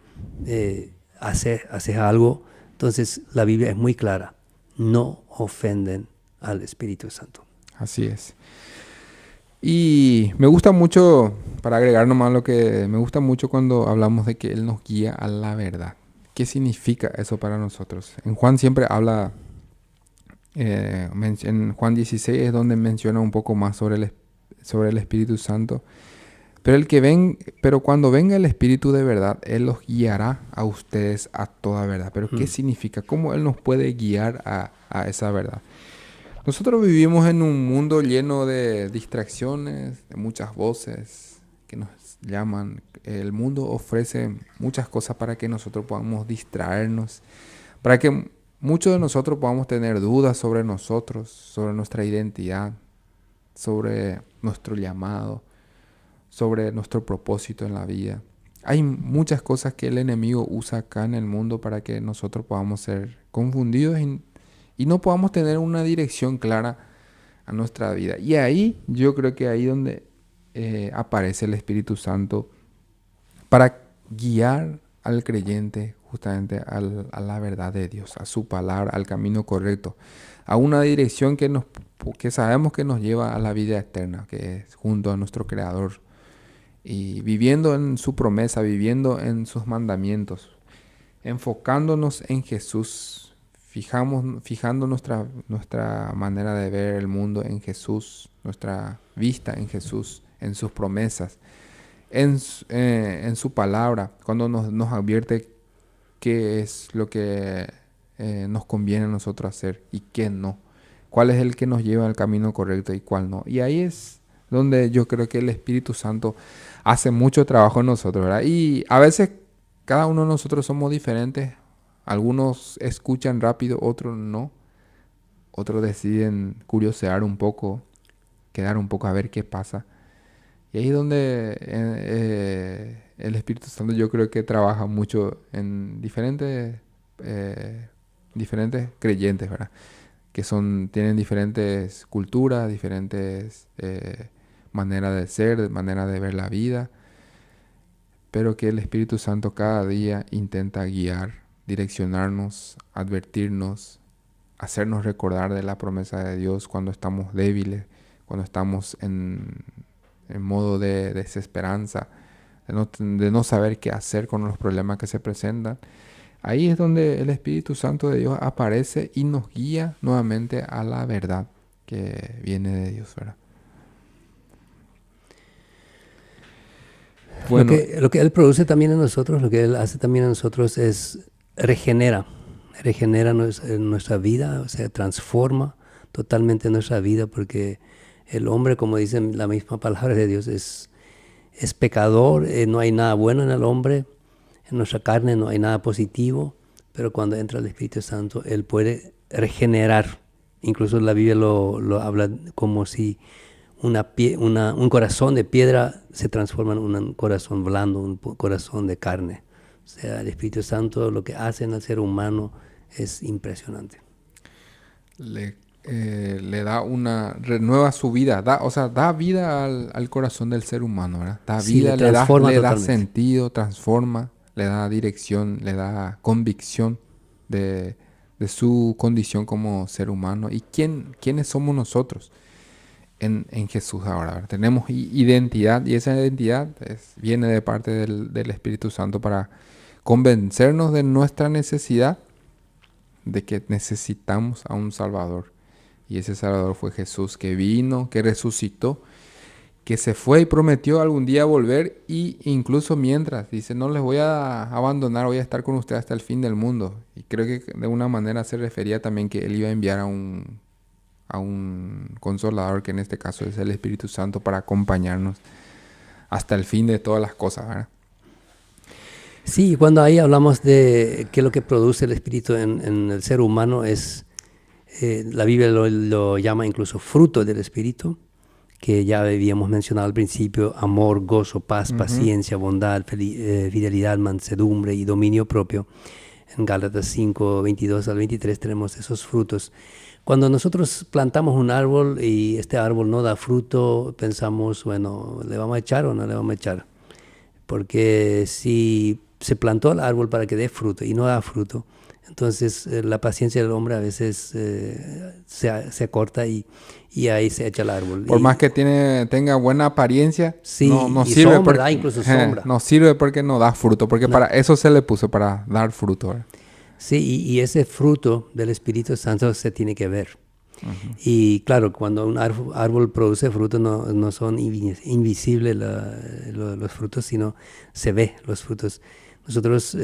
haces algo. Entonces la Biblia es muy clara, no ofenden al Espíritu Santo. Así es. Y me gusta mucho, para agregar nomás lo que me gusta mucho cuando hablamos de que Él nos guía a la verdad. ¿Qué significa eso para nosotros? En Juan siempre habla, en Juan 16 es donde menciona un poco más sobre el Espíritu Santo. Pero cuando venga el Espíritu de verdad, Él los guiará a ustedes a toda verdad. Pero ¿qué significa? ¿Cómo Él nos puede guiar a esa verdad? Nosotros vivimos en un mundo lleno de distracciones, de muchas voces que nos llaman. El mundo ofrece muchas cosas para que nosotros podamos distraernos, para que muchos de nosotros podamos tener dudas sobre nosotros, sobre nuestra identidad, sobre nuestro llamado, sobre nuestro propósito en la vida. Hay muchas cosas que el enemigo usa acá en el mundo para que nosotros podamos ser confundidos y no podamos tener una dirección clara a nuestra vida. Y ahí, yo creo que ahí donde aparece el Espíritu Santo para guiar al creyente justamente a la verdad de Dios, a su palabra, al camino correcto, a una dirección que sabemos que nos lleva a la vida eterna, que es junto a nuestro Creador. Y viviendo en su promesa, viviendo en sus mandamientos, enfocándonos en Jesús, fijando nuestra manera de ver el mundo en Jesús, nuestra vista en Jesús, en sus promesas, en su palabra, cuando nos advierte qué es lo que nos conviene a nosotros hacer y qué no, cuál es el que nos lleva al camino correcto y cuál no. Y ahí es donde yo creo que el Espíritu Santo hace mucho trabajo en nosotros, ¿verdad? Y a veces cada uno de nosotros somos diferentes. Algunos escuchan rápido, otros no. Otros deciden curiosear un poco, quedar un poco a ver qué pasa. Y ahí es donde el Espíritu Santo yo creo que trabaja mucho en diferentes creyentes, ¿verdad? Que tienen diferentes culturas, diferentes maneras de ser, maneras de ver la vida, pero que el Espíritu Santo cada día intenta guiar, direccionarnos, advertirnos, hacernos recordar de la promesa de Dios cuando estamos débiles, cuando estamos en modo de desesperanza, de no saber qué hacer con los problemas que se presentan. Ahí es donde el Espíritu Santo de Dios aparece y nos guía nuevamente a la verdad que viene de Dios, ¿verdad? Bueno, lo que Él produce también en nosotros, lo que Él hace también en nosotros es regenera nuestra vida, o sea, transforma totalmente nuestra vida, porque el hombre, como dice la misma palabra de Dios, es pecador, no hay nada bueno en el hombre, en nuestra carne no hay nada positivo, pero cuando entra el Espíritu Santo, Él puede regenerar. Incluso la Biblia lo habla como si un corazón de piedra se transforma en un corazón blando, un corazón de carne. O sea, el Espíritu Santo lo que hace en el ser humano es impresionante. Le renueva su vida, da vida al corazón del ser humano, ¿verdad? Da vida, le da sentido, transforma, le da dirección, le da convicción de su condición como ser humano. ¿Y quiénes somos nosotros en Jesús ahora, ¿verdad? Tenemos identidad, y esa identidad viene de parte del Espíritu Santo para convencernos de nuestra necesidad, de que necesitamos a un Salvador. Y ese Salvador fue Jesús, que vino, que resucitó, que se fue y prometió algún día volver, y incluso mientras, dice, no les voy a abandonar, voy a estar con ustedes hasta el fin del mundo. Y creo que de una manera se refería también que Él iba a enviar a un consolador, que en este caso es el Espíritu Santo, para acompañarnos hasta el fin de todas las cosas, ¿verdad? Sí, cuando ahí hablamos de qué es lo que produce el Espíritu en el ser humano, la Biblia lo llama incluso fruto del Espíritu, que ya habíamos mencionado al principio: amor, gozo, paz, paciencia, bondad, fidelidad, mansedumbre y dominio propio. En Gálatas 5, 22 al 23 tenemos esos frutos. Cuando nosotros plantamos un árbol y este árbol no da fruto, pensamos, bueno, ¿le vamos a echar o no le vamos a echar? Porque si se plantó el árbol para que dé fruto y no da fruto, entonces la paciencia del hombre a veces se acorta y ahí se echa el árbol. Por más que tenga buena apariencia, sí, no y sirve, sombra, incluso sombra. No sirve porque no da fruto, porque para eso se le puso, para dar fruto, ¿verdad? Sí, y ese fruto del Espíritu Santo se tiene que ver. Y claro, cuando un árbol produce frutos, no son invisibles los frutos, sino se ve los frutos. Nosotros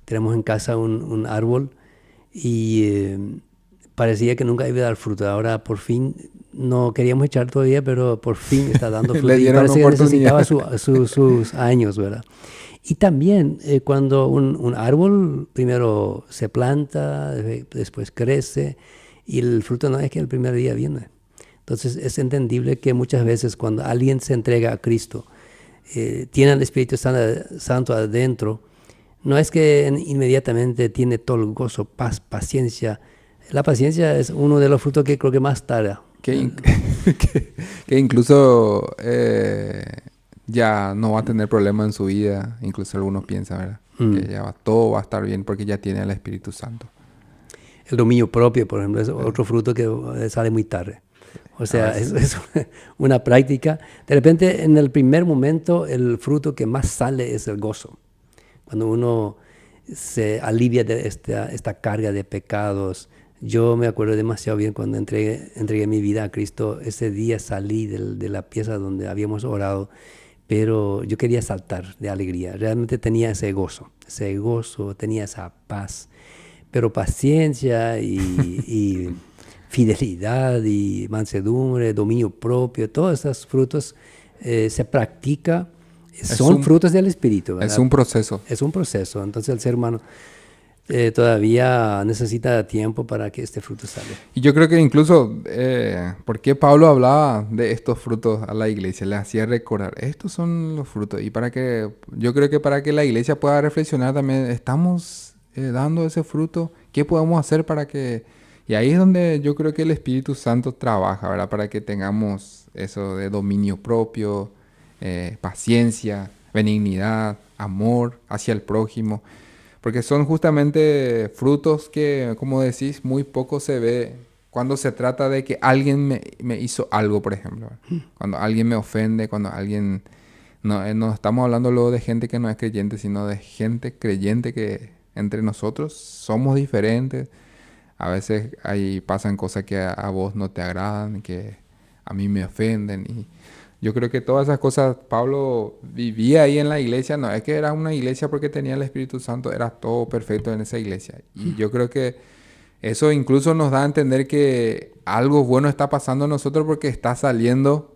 tenemos en casa un árbol y parecía que nunca iba a dar fruto. Ahora por fin, no queríamos echar todavía, pero por fin está dando fruto. Y parece que necesitaba sus años, ¿verdad? Y también cuando un árbol primero se planta, después crece, y el fruto no es que el primer día viene. Entonces es entendible que muchas veces cuando alguien se entrega a Cristo, tiene el Espíritu Santo adentro, no es que inmediatamente tiene todo el gozo, paz, paciencia. La paciencia es uno de los frutos que creo que más tarda. Que incluso ya no va a tener problema en su vida, incluso algunos piensan, ¿verdad? Que ya todo va a estar bien porque ya tiene el Espíritu Santo. El dominio propio, por ejemplo, es otro fruto que sale muy tarde. O sea, es una práctica. De repente, en el primer momento, el fruto que más sale es el gozo. Cuando uno se alivia de esta carga de pecados. Yo me acuerdo demasiado bien cuando entregué mi vida a Cristo. Ese día salí de la pieza donde habíamos orado, pero yo quería saltar de alegría. Realmente tenía ese gozo, tenía esa paz. Pero paciencia y fidelidad y mansedumbre, dominio propio, todos esos frutos se practica, son frutos del Espíritu, ¿verdad? Es un proceso. Es un proceso. Entonces el ser humano todavía necesita tiempo para que este fruto salga. Y yo creo que incluso, ¿por qué Pablo hablaba de estos frutos a la iglesia? Le hacía recordar, estos son los frutos. Y yo creo que para que la iglesia pueda reflexionar también, estamos dando ese fruto, ¿qué podemos hacer para que...? Y ahí es donde yo creo que el Espíritu Santo trabaja, ¿verdad? Para que tengamos eso de dominio propio, paciencia, benignidad, amor hacia el prójimo. Porque son justamente frutos que, como decís, muy poco se ve cuando se trata de que alguien me hizo algo, por ejemplo. Cuando alguien me ofende, cuando alguien... No estamos hablando luego de gente que no es creyente, sino de gente creyente que entre nosotros somos diferentes. A veces ahí pasan cosas que a vos no te agradan, que a mí me ofenden. Y yo creo que todas esas cosas Pablo vivía ahí en la iglesia. No es que era una iglesia porque tenía el Espíritu Santo, era todo perfecto en esa iglesia. Y yo creo que eso incluso nos da a entender que algo bueno está pasando en nosotros porque está saliendo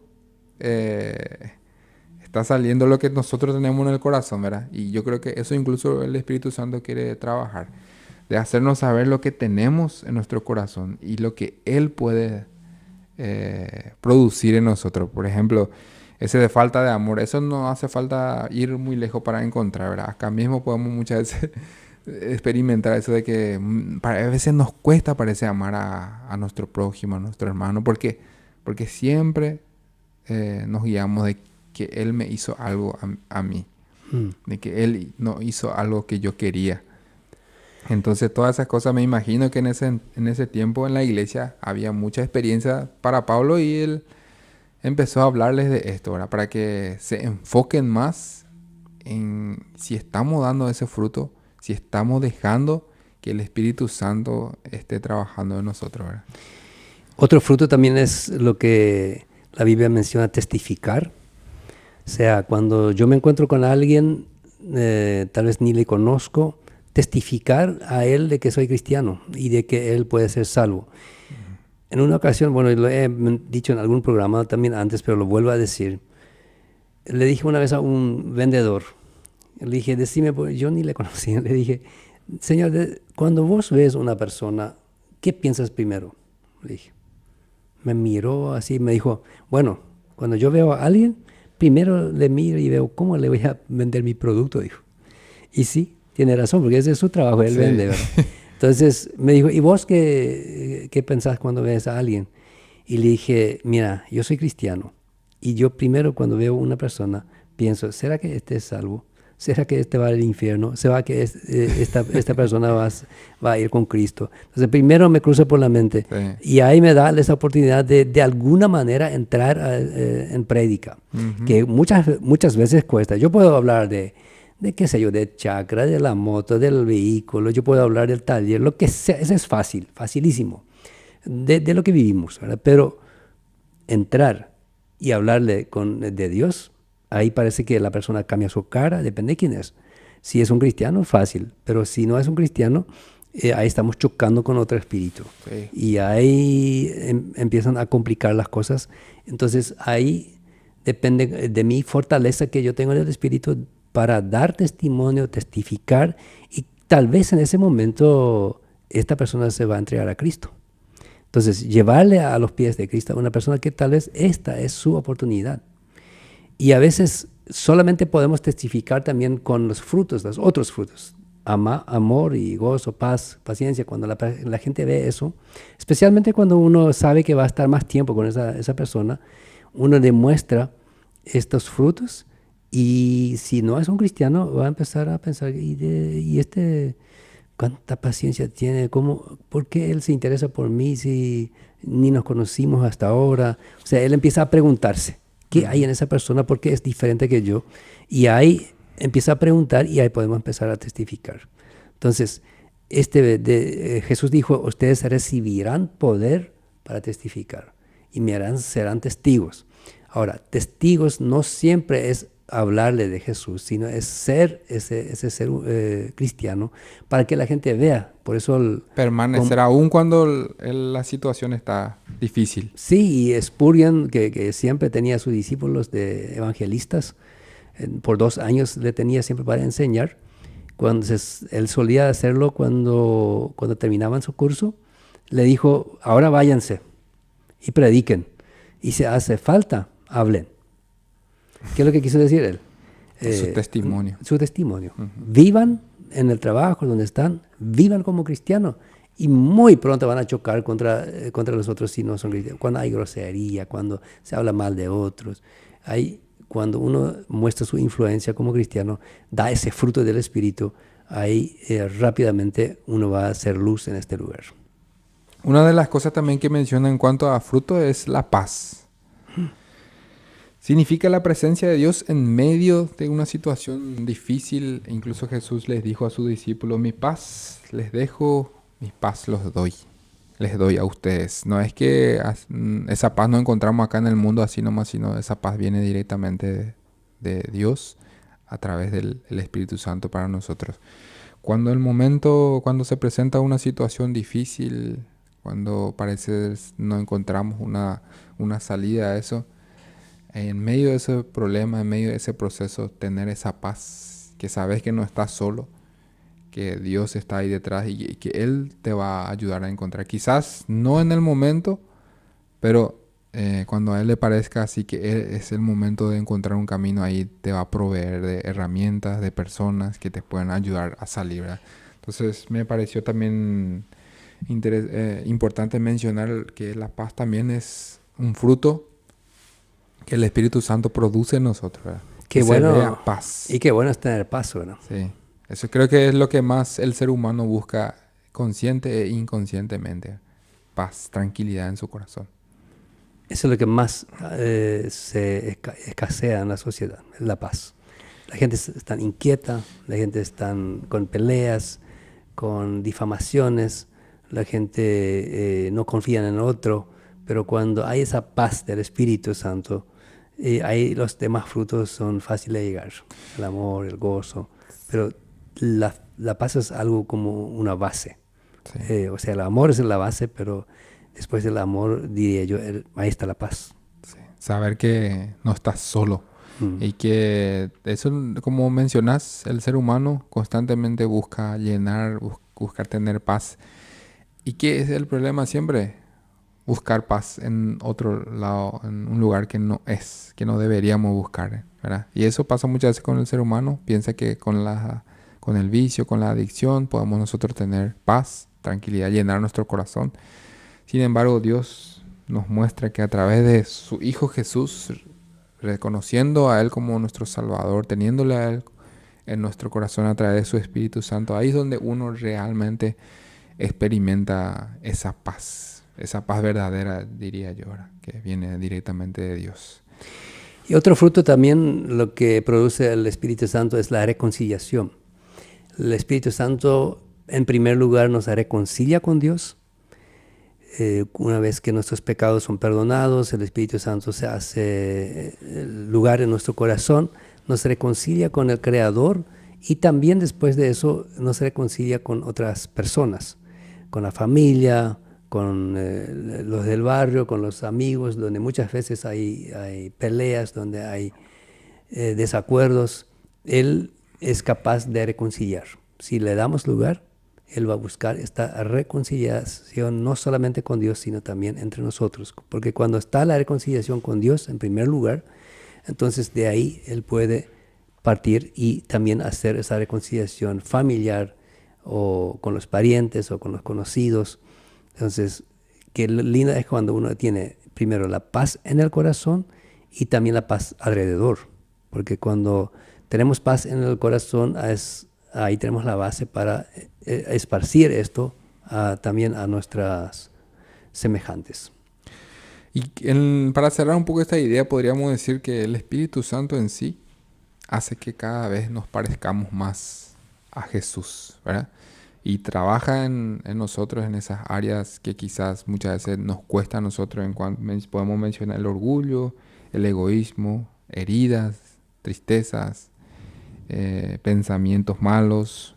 lo que nosotros tenemos en el corazón, ¿verdad? Y yo creo que eso incluso el Espíritu Santo quiere trabajar, de hacernos saber lo que tenemos en nuestro corazón y lo que Él puede producir en nosotros. Por ejemplo, ese de falta de amor, eso no hace falta ir muy lejos para encontrar, ¿verdad? Acá mismo podemos muchas veces experimentar eso de que a veces nos cuesta, parece, amar a nuestro prójimo, a nuestro hermano, porque siempre nos guiamos de que Él me hizo algo a mí, de que Él no hizo algo que yo quería. Entonces todas esas cosas, me imagino que en ese tiempo en la iglesia había mucha experiencia para Pablo y él empezó a hablarles de esto, ¿verdad? Para que se enfoquen más en si estamos dando ese fruto, si estamos dejando que el Espíritu Santo esté trabajando en nosotros, ¿verdad? Otro fruto también es lo que la Biblia menciona, testificar. O sea, cuando yo me encuentro con alguien, tal vez ni le conozco, testificar a él de que soy cristiano y de que él puede ser salvo. En una ocasión, bueno, lo he dicho en algún programa también antes, pero lo vuelvo a decir. Le dije una vez a un vendedor, le dije, decime, yo ni le conocía, le dije, Señor, cuando vos ves una persona, ¿qué piensas primero? Le dije. Me miró así, me dijo, bueno, cuando yo veo a alguien, primero le miro y veo cómo le voy a vender mi producto, dijo. Y sí, tiene razón, porque ese es su trabajo, él vende, ¿verdad? Entonces me dijo, ¿y vos qué pensás cuando ves a alguien? Y le dije, mira, yo soy cristiano. Y yo primero cuando veo a una persona, pienso, ¿será que este es salvo? ¿Será que este va al infierno? ¿Será que esta persona va a ir con Cristo? Entonces primero me cruza por la mente. Sí. Y ahí me da esa oportunidad de alguna manera entrar en prédica, que muchas veces cuesta. Yo puedo hablar de qué sé yo, de chakra, de la moto, del vehículo, yo puedo hablar del taller, lo que sea, eso es fácil, facilísimo, de lo que vivimos, ¿verdad? Pero entrar y hablarle de Dios, ahí parece que la persona cambia su cara, depende de quién es. Si es un cristiano, fácil, pero si no es un cristiano, ahí estamos chocando con otro espíritu. Sí. Y ahí empiezan a complicar las cosas. Entonces ahí depende de mi fortaleza que yo tengo en el espíritu para dar testimonio, testificar, y tal vez en ese momento esta persona se va a entregar a Cristo. Entonces, llevarle a los pies de Cristo a una persona que tal vez esta es su oportunidad. Y a veces solamente podemos testificar también con los frutos, los otros frutos. Amor y gozo, paz, paciencia. Cuando la gente ve eso, especialmente cuando uno sabe que va a estar más tiempo con esa persona, uno demuestra estos frutos. Y si no es un cristiano, va a empezar a pensar, ¿y este cuánta paciencia tiene? ¿Por qué él se interesa por mí si ni nos conocimos hasta ahora? O sea, él empieza a preguntarse, ¿qué hay en esa persona? ¿Por qué es diferente que yo? Y ahí empieza a preguntar y ahí podemos empezar a testificar. Entonces, Jesús dijo, ustedes recibirán poder para testificar y serán testigos. Ahora, testigos no siempre es hablarle de Jesús, sino es ser ese ser cristiano para que la gente vea. Por eso Permanecer aún cuando la situación está difícil. sí, y Spurgeon, que siempre tenía a sus discípulos de evangelistas, por 2 años le tenía siempre para enseñar. Él solía hacerlo cuando terminaban su curso. Le dijo, ahora váyanse y prediquen. Y si hace falta, hablen. ¿Qué es lo que quiso decir él? Su testimonio. Su testimonio. Vivan en el trabajo donde están, vivan como cristianos. Y muy pronto van a chocar contra los otros si no son cristianos. Cuando hay grosería, cuando se habla mal de otros. Cuando uno muestra su influencia como cristiano, da ese fruto del Espíritu, ahí rápidamente uno va a hacer luz en este lugar. Una de las cosas también que menciona en cuanto a fruto es la paz. Significa la presencia de Dios en medio de una situación difícil. Incluso Jesús les dijo a sus discípulos, mi paz les dejo, mi paz los doy. Les doy a ustedes. No es que esa paz no encontramos acá en el mundo así nomás, sino esa paz viene directamente de Dios a través del Espíritu Santo para nosotros. Cuando se presenta una situación difícil, cuando parece no encontramos una salida a eso, en medio de ese problema, en medio de ese proceso, tener esa paz, que sabes que no estás solo, que Dios está ahí detrás y que Él te va a ayudar a encontrar. Quizás no en el momento, pero cuando a Él le parezca así que es el momento de encontrar un camino, ahí te va a proveer de herramientas, de personas que te puedan ayudar a salir, ¿verdad? Entonces me pareció también importante mencionar que la paz también es un fruto que el Espíritu Santo produce en nosotros, ¿verdad? Qué bueno, se vea paz. y qué bueno es tener paz, ¿verdad? Sí, eso creo que es lo que más el ser humano busca consciente e inconscientemente. Paz, tranquilidad en su corazón. Eso es lo que más se escasea en la sociedad, es la paz. La gente está inquieta, la gente está con peleas, con difamaciones, la gente no confía en el otro, pero cuando hay esa paz del Espíritu Santo, ahí los demás frutos son fáciles de llegar, el amor, el gozo, pero la paz es algo como una base. Sí. O sea, el amor es la base, pero después del amor, diría yo, ahí está la paz. Sí. Saber que no estás solo. Y que eso, como mencionas, el ser humano constantemente busca llenar, buscar tener paz. ¿Y qué es el problema siempre? Buscar paz en otro lado, en un lugar que no deberíamos buscar, ¿verdad? Y eso pasa muchas veces con el ser humano. Piensa que con el vicio, con la adicción, podemos nosotros tener paz, tranquilidad, llenar nuestro corazón. Sin embargo, Dios nos muestra que a través de su Hijo Jesús, reconociendo a Él como nuestro Salvador, teniéndole a Él en nuestro corazón a través de su Espíritu Santo, ahí es donde uno realmente experimenta esa paz verdadera, diría yo, que viene directamente de Dios. Y otro fruto también, lo que produce el Espíritu Santo, es la reconciliación. El Espíritu Santo, en primer lugar, nos reconcilia con Dios. Una vez que nuestros pecados son perdonados, el Espíritu Santo se hace lugar en nuestro corazón, nos reconcilia con el Creador y también después de eso nos reconcilia con otras personas, con la familia, con los del barrio, con los amigos, donde muchas veces hay peleas, donde hay desacuerdos. Él es capaz de reconciliar. Si le damos lugar, Él va a buscar esta reconciliación no solamente con Dios, sino también entre nosotros. Porque cuando está la reconciliación con Dios en primer lugar, entonces de ahí Él puede partir y también hacer esa reconciliación familiar o con los parientes o con los conocidos. Entonces, qué linda es cuando uno tiene primero la paz en el corazón y también la paz alrededor. Porque cuando tenemos paz en el corazón, ahí tenemos la base para esparcir esto también a nuestras semejantes. Y para cerrar un poco esta idea, podríamos decir que el Espíritu Santo en sí hace que cada vez nos parezcamos más a Jesús, ¿verdad? Y trabaja en nosotros en esas áreas que quizás muchas veces nos cuesta a nosotros. Podemos mencionar el orgullo, el egoísmo, heridas, tristezas, pensamientos malos,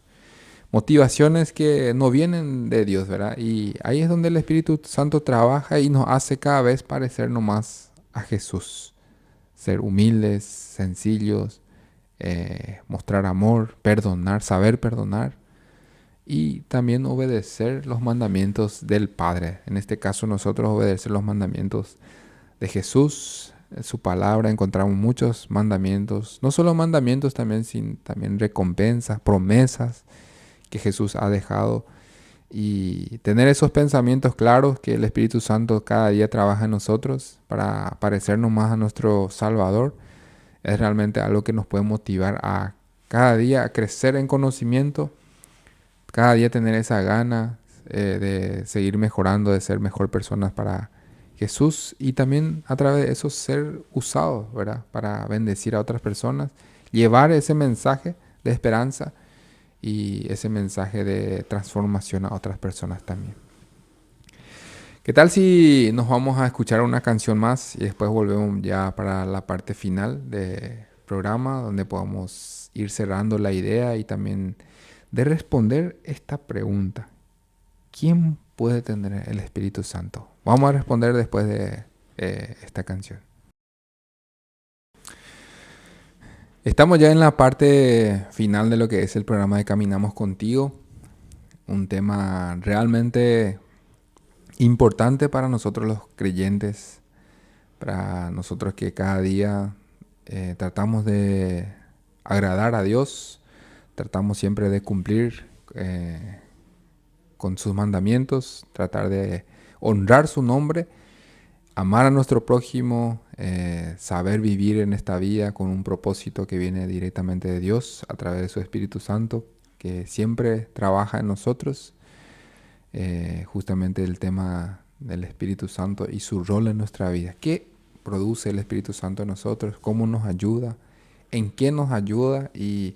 motivaciones que no vienen de Dios, ¿verdad? Y ahí es donde el Espíritu Santo trabaja y nos hace cada vez parecernos más a Jesús. Ser humildes, sencillos, mostrar amor, perdonar, saber perdonar y también obedecer los mandamientos del Padre. En este caso nosotros obedecer los mandamientos de Jesús. En su palabra encontramos muchos mandamientos, no solo mandamientos también, sino también recompensas, promesas que Jesús ha dejado, y tener esos pensamientos claros que el Espíritu Santo cada día trabaja en nosotros para parecernos más a nuestro Salvador es realmente algo que nos puede motivar a cada día a crecer en conocimiento, cada día tener esa gana de seguir mejorando, de ser mejor personas para Jesús y también a través de eso ser usados, ¿verdad? Para bendecir a otras personas, llevar ese mensaje de esperanza y ese mensaje de transformación a otras personas también. ¿Qué tal si nos vamos a escuchar una canción más y después volvemos ya para la parte final del programa, donde podamos ir cerrando la idea y también de responder esta pregunta: ¿quién puede tener el Espíritu Santo? Vamos a responder después de esta canción. Estamos ya en la parte final de lo que es el programa de Caminamos Contigo. Un tema realmente importante para nosotros los creyentes, para nosotros que cada día tratamos de agradar a Dios, tratamos siempre de cumplir con sus mandamientos, tratar de honrar su nombre, amar a nuestro prójimo, saber vivir en esta vida con un propósito que viene directamente de Dios a través de su Espíritu Santo, que siempre trabaja en nosotros. Justamente el tema del Espíritu Santo y su rol en nuestra vida. ¿Qué produce el Espíritu Santo en nosotros? ¿Cómo nos ayuda? ¿En qué nos ayuda? Y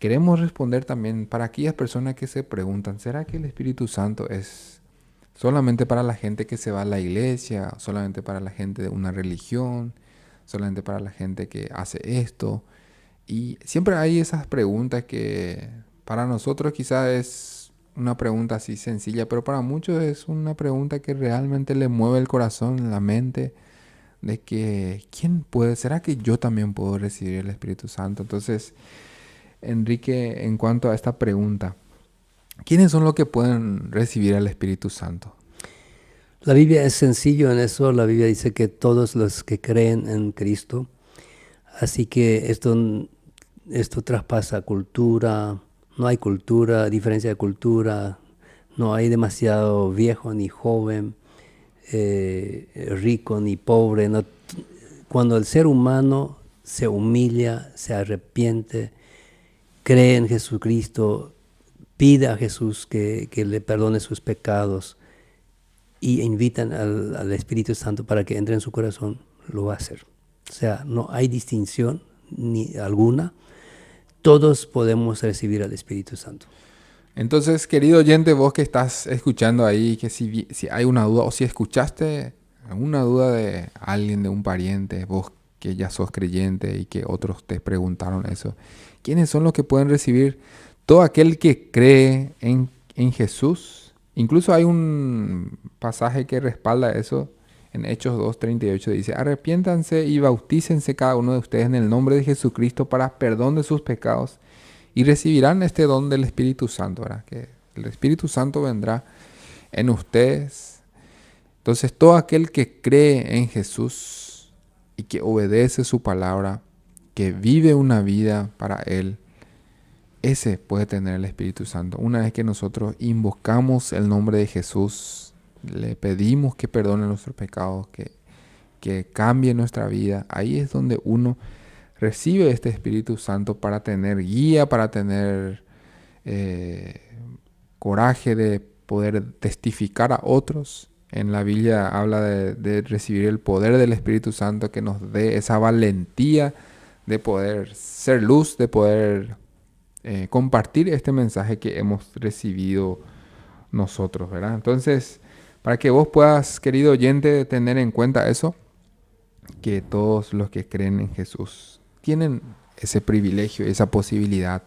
queremos responder también para aquellas personas que se preguntan: ¿será que el Espíritu Santo es solamente para la gente que se va a la iglesia? ¿Solamente para la gente de una religión? ¿Solamente para la gente que hace esto? Y siempre hay esas preguntas que para nosotros quizás es una pregunta así sencilla, pero para muchos es una pregunta que realmente le mueve el corazón, la mente, de que ¿será que yo también puedo recibir el Espíritu Santo? Entonces, Enrique, en cuanto a esta pregunta, ¿quiénes son los que pueden recibir el Espíritu Santo? La Biblia es sencillo en eso. La Biblia dice que todos los que creen en Cristo. Así que esto traspasa cultura. No hay diferencia de cultura. No hay demasiado viejo ni joven, rico ni pobre. No. Cuando el ser humano se humilla, se arrepiente, cree en Jesucristo, pide a Jesús que le perdone sus pecados y invitan al Espíritu Santo para que entre en su corazón, lo va a hacer. O sea, no hay distinción ni alguna. Todos podemos recibir al Espíritu Santo. Entonces, querido oyente, vos que estás escuchando ahí, que si hay una duda o si escuchaste alguna duda de alguien, de un pariente, vos que ya sos creyente y que otros te preguntaron eso, ¿quiénes son los que pueden recibir? Todo aquel que cree en Jesús. Incluso hay un pasaje que respalda eso. En Hechos 2:38 dice: arrepiéntanse y bautícense cada uno de ustedes en el nombre de Jesucristo para perdón de sus pecados y recibirán este don del Espíritu Santo, ¿verdad? Que El Espíritu Santo vendrá en ustedes. Entonces todo aquel que cree en Jesús y que obedece su palabra, que vive una vida para Él, ese puede tener el Espíritu Santo. Una vez que nosotros invocamos el nombre de Jesús, le pedimos que perdone nuestros pecados, que cambie nuestra vida, ahí es donde uno recibe este Espíritu Santo para tener guía, para tener coraje de poder testificar a otros. En la Biblia habla de recibir el poder del Espíritu Santo que nos dé esa valentía de poder ser luz, de poder compartir este mensaje que hemos recibido nosotros, ¿verdad? Entonces, para que vos puedas, querido oyente, tener en cuenta eso, que todos los que creen en Jesús tienen ese privilegio, esa posibilidad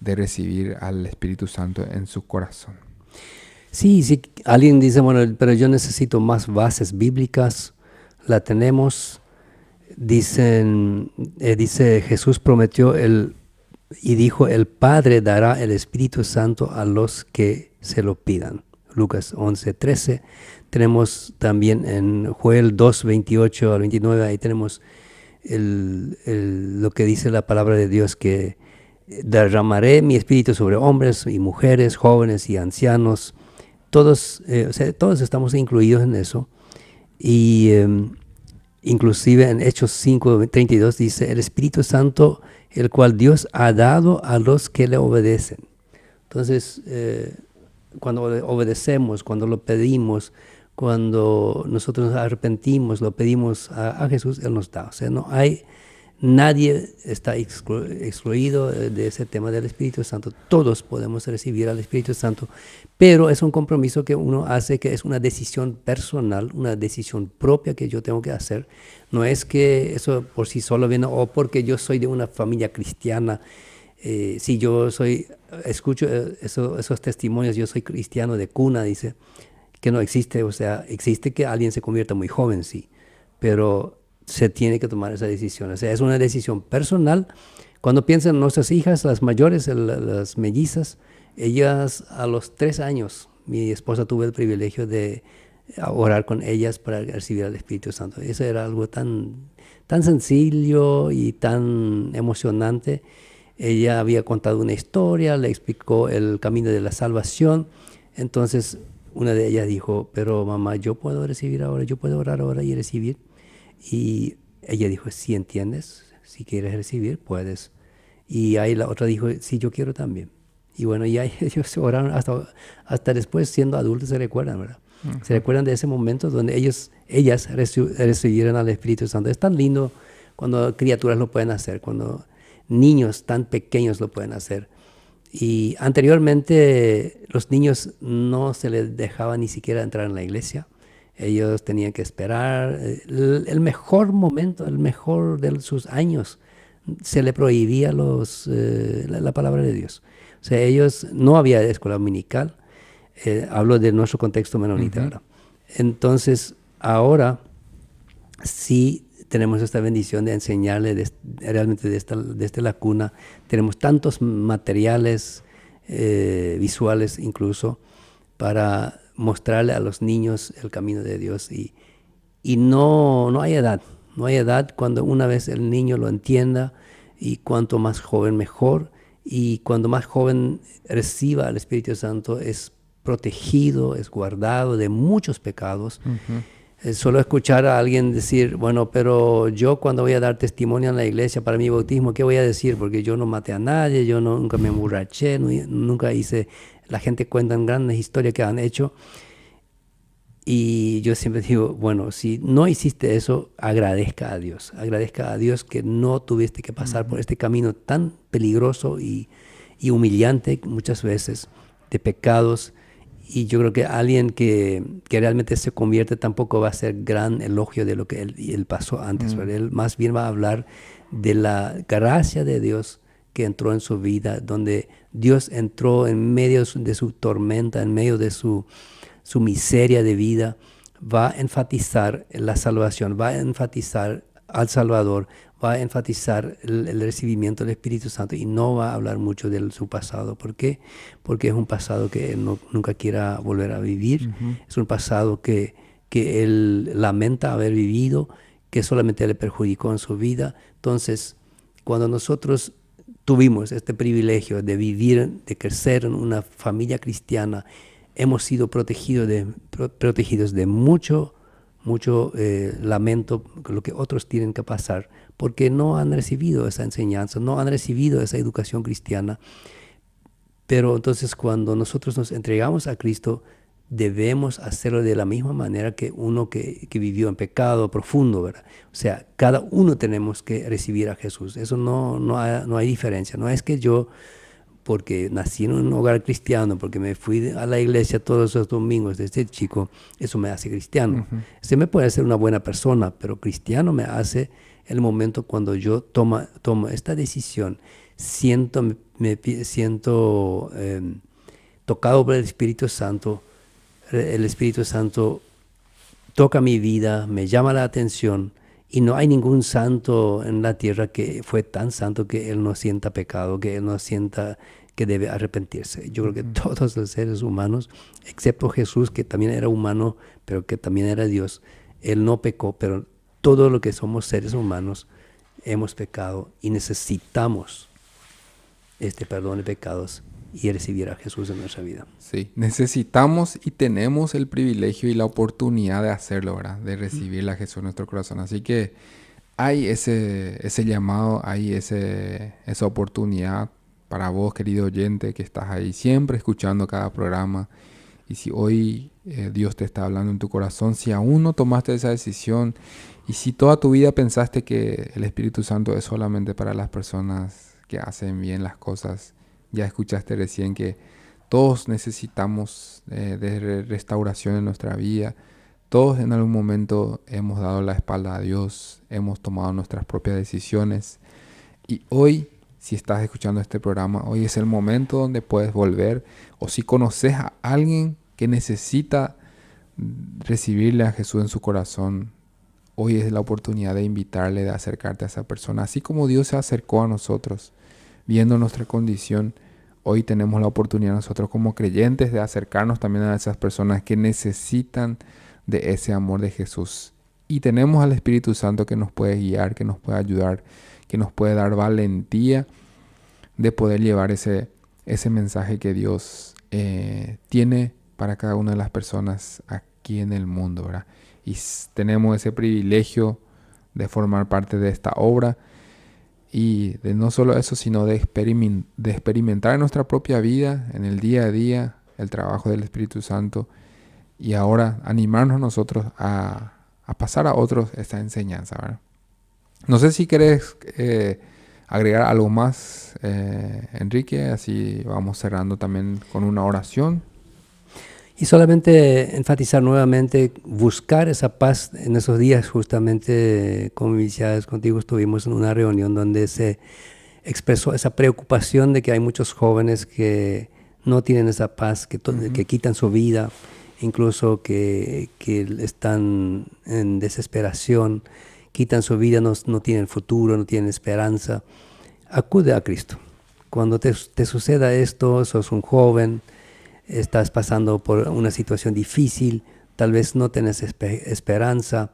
de recibir al Espíritu Santo en su corazón. Sí, sí, alguien dice, bueno, pero yo necesito más bases bíblicas, la tenemos. Dice Jesús prometió y dijo, el Padre dará el Espíritu Santo a los que se lo pidan. Lucas 11:13. Tenemos también en Joel 2:28 al 29, ahí tenemos lo que dice la palabra de Dios, que derramaré mi espíritu sobre hombres y mujeres, jóvenes y ancianos. Todos estamos incluidos en eso. Y inclusive en Hechos 5:32 dice, el Espíritu Santo, el cual Dios ha dado a los que le obedecen. Entonces, cuando obedecemos, cuando lo pedimos, cuando nosotros nos arrepentimos, lo pedimos a Jesús, Él nos da. O sea, nadie está excluido de ese tema del Espíritu Santo. Todos podemos recibir al Espíritu Santo, pero es un compromiso que uno hace, que es una decisión personal, una decisión propia que yo tengo que hacer. No es que eso por sí solo viene, o porque yo soy de una familia cristiana. Si yo escucho esos testimonios, yo soy cristiano de cuna, dice, que no existe. O sea, existe que alguien se convierta muy joven, sí, pero se tiene que tomar esa decisión. O sea, es una decisión personal. Cuando piensan en nuestras hijas, las mayores, las mellizas, ellas a los 3 años, mi esposa tuvo el privilegio de orar con ellas para recibir al Espíritu Santo. Eso era algo tan sencillo y tan emocionante. Ella había contado una historia, le explicó el camino de la salvación. Entonces una de ellas dijo, pero mamá, yo puedo recibir ahora, yo puedo orar ahora y recibir. Y ella dijo, si entiendes, si quieres recibir, puedes. Y ahí la otra dijo, sí, yo quiero también. Y bueno, y ahí ellos oraron hasta después, siendo adultos, se recuerdan, ¿verdad? Uh-huh. Se recuerdan de ese momento donde ellas recibieron al Espíritu Santo. Es tan lindo cuando criaturas lo pueden hacer, cuando niños tan pequeños lo pueden hacer. Y anteriormente los niños no se les dejaba ni siquiera entrar en la iglesia. Ellos tenían que esperar el mejor momento, el mejor de sus años. Se le prohibía la palabra de Dios. O sea, ellos no había escuela dominical. Hablo de nuestro contexto menonita. Uh-huh. Entonces, ahora sí tenemos esta bendición de enseñarle realmente desde la cuna. Tenemos tantos materiales visuales incluso para mostrarle a los niños el camino de Dios. Y no hay edad. No hay edad cuando una vez el niño lo entienda, y cuanto más joven mejor. Y cuando más joven reciba al Espíritu Santo, es protegido, es guardado de muchos pecados. Uh-huh. Solo escuchar a alguien decir, bueno, pero yo cuando voy a dar testimonio en la iglesia para mi bautismo, ¿qué voy a decir? Porque yo no maté a nadie, yo nunca me emborraché, nunca hice... La gente cuenta grandes historias que han hecho. Y yo siempre digo, bueno, si no hiciste eso, agradezca a Dios. Agradezca a Dios que no tuviste que pasar por este camino tan peligroso y humillante muchas veces de pecados. Y yo creo que alguien que realmente se convierte tampoco va a hacer gran elogio de lo que él pasó antes. Él más bien va a hablar de la gracia de Dios que entró en su vida, donde Dios entró en medio de su tormenta, en medio de su miseria de vida. Va a enfatizar la salvación, va a enfatizar al Salvador, va a enfatizar el recibimiento del Espíritu Santo y no va a hablar mucho de su pasado. ¿Por qué? Porque es un pasado que él nunca quiera volver a vivir. Ujú. Es un pasado que él lamenta haber vivido, que solamente le perjudicó en su vida. Entonces, cuando nosotros tuvimos este privilegio de vivir, de crecer en una familia cristiana, hemos sido protegidos de mucho lamento, lo que otros tienen que pasar, porque no han recibido esa enseñanza, no han recibido esa educación cristiana. Pero entonces cuando nosotros nos entregamos a Cristo, debemos hacerlo de la misma manera que uno que vivió en pecado profundo, ¿verdad? O sea, cada uno tenemos que recibir a Jesús. Eso no hay diferencia. No es que yo, porque nací en un hogar cristiano, porque me fui a la iglesia todos los domingos desde chico, eso me hace cristiano. Ujú. Se me puede hacer una buena persona, pero cristiano me hace el momento cuando yo tomo esta decisión, siento tocado por el Espíritu Santo. El Espíritu Santo toca mi vida, me llama la atención, y no hay ningún santo en la tierra que fue tan santo que él no sienta pecado, que él no sienta que debe arrepentirse. Yo creo que todos los seres humanos, excepto Jesús, que también era humano, pero que también era Dios, él no pecó, pero todo lo que somos seres humanos hemos pecado y necesitamos este perdón de pecados y recibir a Jesús en nuestra vida. Sí, necesitamos y tenemos el privilegio y la oportunidad de hacerlo, ¿verdad? De recibir a Jesús en nuestro corazón. Así que hay ese llamado, hay esa oportunidad para vos, querido oyente, que estás ahí siempre escuchando cada programa. Y si hoy Dios te está hablando en tu corazón, si aún no tomaste esa decisión y si toda tu vida pensaste que el Espíritu Santo es solamente para las personas que hacen bien las cosas, ya escuchaste recién que todos necesitamos de restauración en nuestra vida. Todos en algún momento hemos dado la espalda a Dios, hemos tomado nuestras propias decisiones. Y hoy, si estás escuchando este programa, hoy es el momento donde puedes volver. O si conoces a alguien que necesita recibirle a Jesús en su corazón, hoy es la oportunidad de invitarle, de acercarte a esa persona. Así como Dios se acercó a nosotros, viendo nuestra condición, hoy tenemos la oportunidad nosotros como creyentes de acercarnos también a esas personas que necesitan de ese amor de Jesús. Y tenemos al Espíritu Santo que nos puede guiar, que nos puede ayudar, que nos puede dar valentía de poder llevar ese mensaje que Dios tiene para cada una de las personas aquí en el mundo, ¿verdad? Y tenemos ese privilegio de formar parte de esta obra. Y de no solo eso, sino de experimentar en nuestra propia vida, en el día a día, el trabajo del Espíritu Santo. Y ahora animarnos nosotros a pasar a otros esta enseñanza, ¿verdad? No sé si querés agregar algo más, Enrique, así vamos cerrando también con una oración. Y solamente enfatizar nuevamente, buscar esa paz. En esos días justamente con Iniciadas Contigo estuvimos en una reunión donde se expresó esa preocupación de que hay muchos jóvenes que no tienen esa paz, que quitan su vida, incluso que están en desesperación, quitan su vida, no tienen futuro, no tienen esperanza. Acude a Cristo. Cuando te suceda esto, sos un joven, estás pasando por una situación difícil, tal vez no tenés esperanza,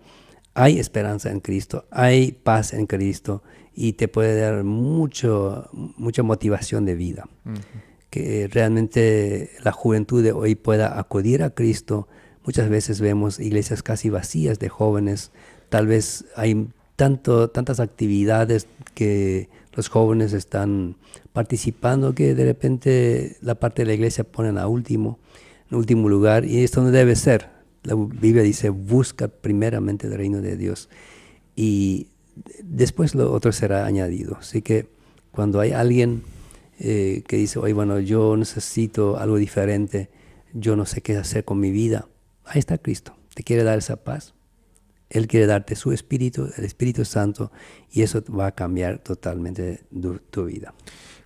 hay esperanza en Cristo, hay paz en Cristo y te puede dar mucha motivación de vida. Uh-huh. Que realmente la juventud de hoy pueda acudir a Cristo. Muchas veces vemos iglesias casi vacías de jóvenes, tal vez hay tantas actividades que los jóvenes están participando que de repente la parte de la iglesia ponen en último lugar, y esto no debe ser. La Biblia dice, busca primeramente el reino de Dios y después lo otro será añadido. Así que cuando hay alguien que dice, oye, bueno, yo necesito algo diferente, yo no sé qué hacer con mi vida, ahí está Cristo, te quiere dar esa paz. Él quiere darte su Espíritu, el Espíritu Santo, y eso va a cambiar totalmente tu vida.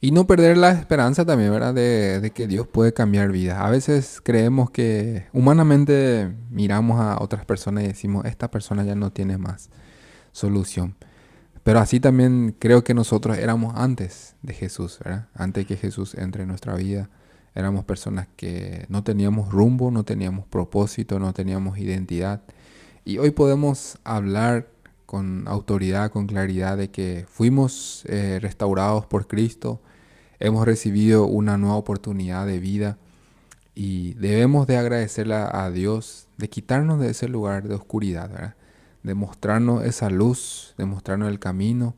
Y no perder la esperanza también, ¿verdad? De que Dios puede cambiar vidas. A veces creemos que humanamente miramos a otras personas y decimos, esta persona ya no tiene más solución. Pero así también creo que nosotros éramos antes de Jesús, ¿verdad? Antes que Jesús entre en nuestra vida, éramos personas que no teníamos rumbo, no teníamos propósito, no teníamos identidad. Y hoy podemos hablar con autoridad, con claridad de que fuimos restaurados por Cristo, hemos recibido una nueva oportunidad de vida y debemos de agradecerle a Dios de quitarnos de ese lugar de oscuridad, ¿verdad? De mostrarnos esa luz, de mostrarnos el camino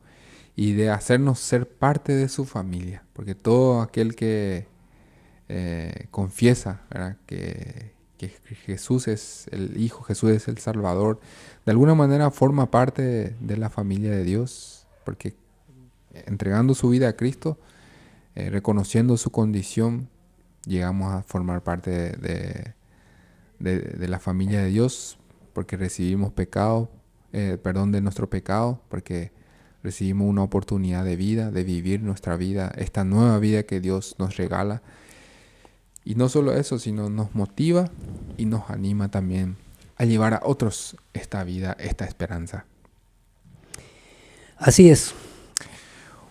y de hacernos ser parte de su familia. Porque todo aquel que confiesa, ¿verdad? Que Jesús es el Hijo, Jesús es el Salvador, de alguna manera forma parte de la familia de Dios, porque entregando su vida a Cristo, reconociendo su condición, llegamos a formar parte de la familia de Dios, porque recibimos perdón de nuestro pecado, porque recibimos una oportunidad de vida, de vivir nuestra vida, esta nueva vida que Dios nos regala. Y no solo eso, sino nos motiva y nos anima también a llevar a otros esta vida, esta esperanza. Así es.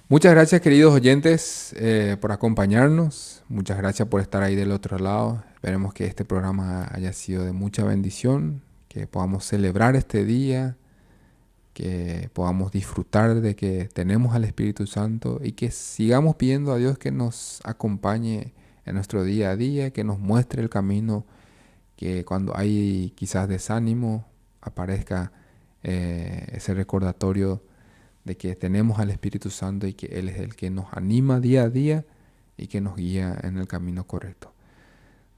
Muchas gracias, queridos oyentes, por acompañarnos. Muchas gracias por estar ahí del otro lado. Esperemos que este programa haya sido de mucha bendición, que podamos celebrar este día, que podamos disfrutar de que tenemos al Espíritu Santo y que sigamos pidiendo a Dios que nos acompañe en nuestro día a día, que nos muestre el camino, que cuando hay quizás desánimo aparezca ese recordatorio de que tenemos al Espíritu Santo y que Él es el que nos anima día a día y que nos guía en el camino correcto.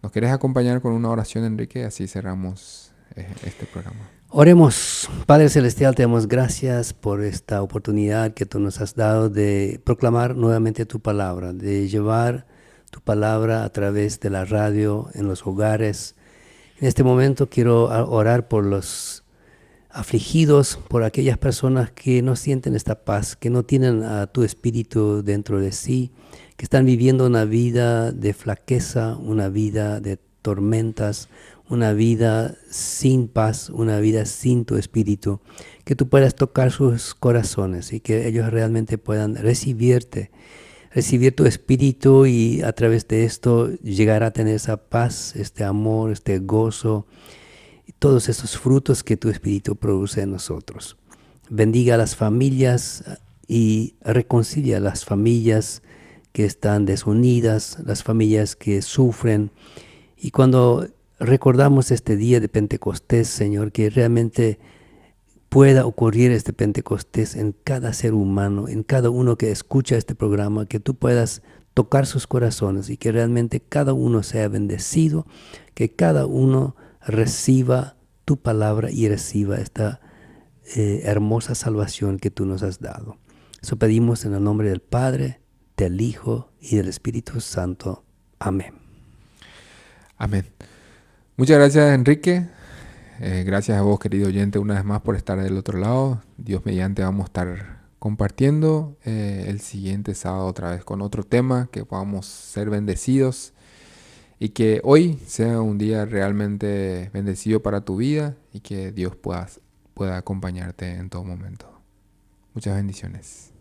¿Nos querés acompañar con una oración, Enrique? Así cerramos este programa. Oremos. Padre Celestial, te damos gracias por esta oportunidad que tú nos has dado de proclamar nuevamente tu palabra, de llevar tu palabra a través de la radio, en los hogares. En este momento quiero orar por los afligidos, por aquellas personas que no sienten esta paz, que no tienen a tu Espíritu dentro de sí, que están viviendo una vida de flaqueza, una vida de tormentas, una vida sin paz, una vida sin tu Espíritu, que tú puedas tocar sus corazones y que ellos realmente puedan recibir tu Espíritu y a través de esto llegar a tener esa paz, este amor, este gozo, y todos esos frutos que tu Espíritu produce en nosotros. Bendiga a las familias y reconcilia a las familias que están desunidas, las familias que sufren. Y cuando recordamos este día de Pentecostés, Señor, que realmente pueda ocurrir este Pentecostés en cada ser humano, en cada uno que escucha este programa, que tú puedas tocar sus corazones y que realmente cada uno sea bendecido, que cada uno reciba tu palabra y reciba esta hermosa salvación que tú nos has dado. Eso pedimos en el nombre del Padre, del Hijo y del Espíritu Santo. Amén. Amén. Muchas gracias, Enrique. Gracias a vos, querido oyente, una vez más por estar del otro lado. Dios mediante vamos a estar compartiendo el siguiente sábado otra vez con otro tema, que podamos ser bendecidos y que hoy sea un día realmente bendecido para tu vida y que Dios pueda acompañarte en todo momento. Muchas bendiciones.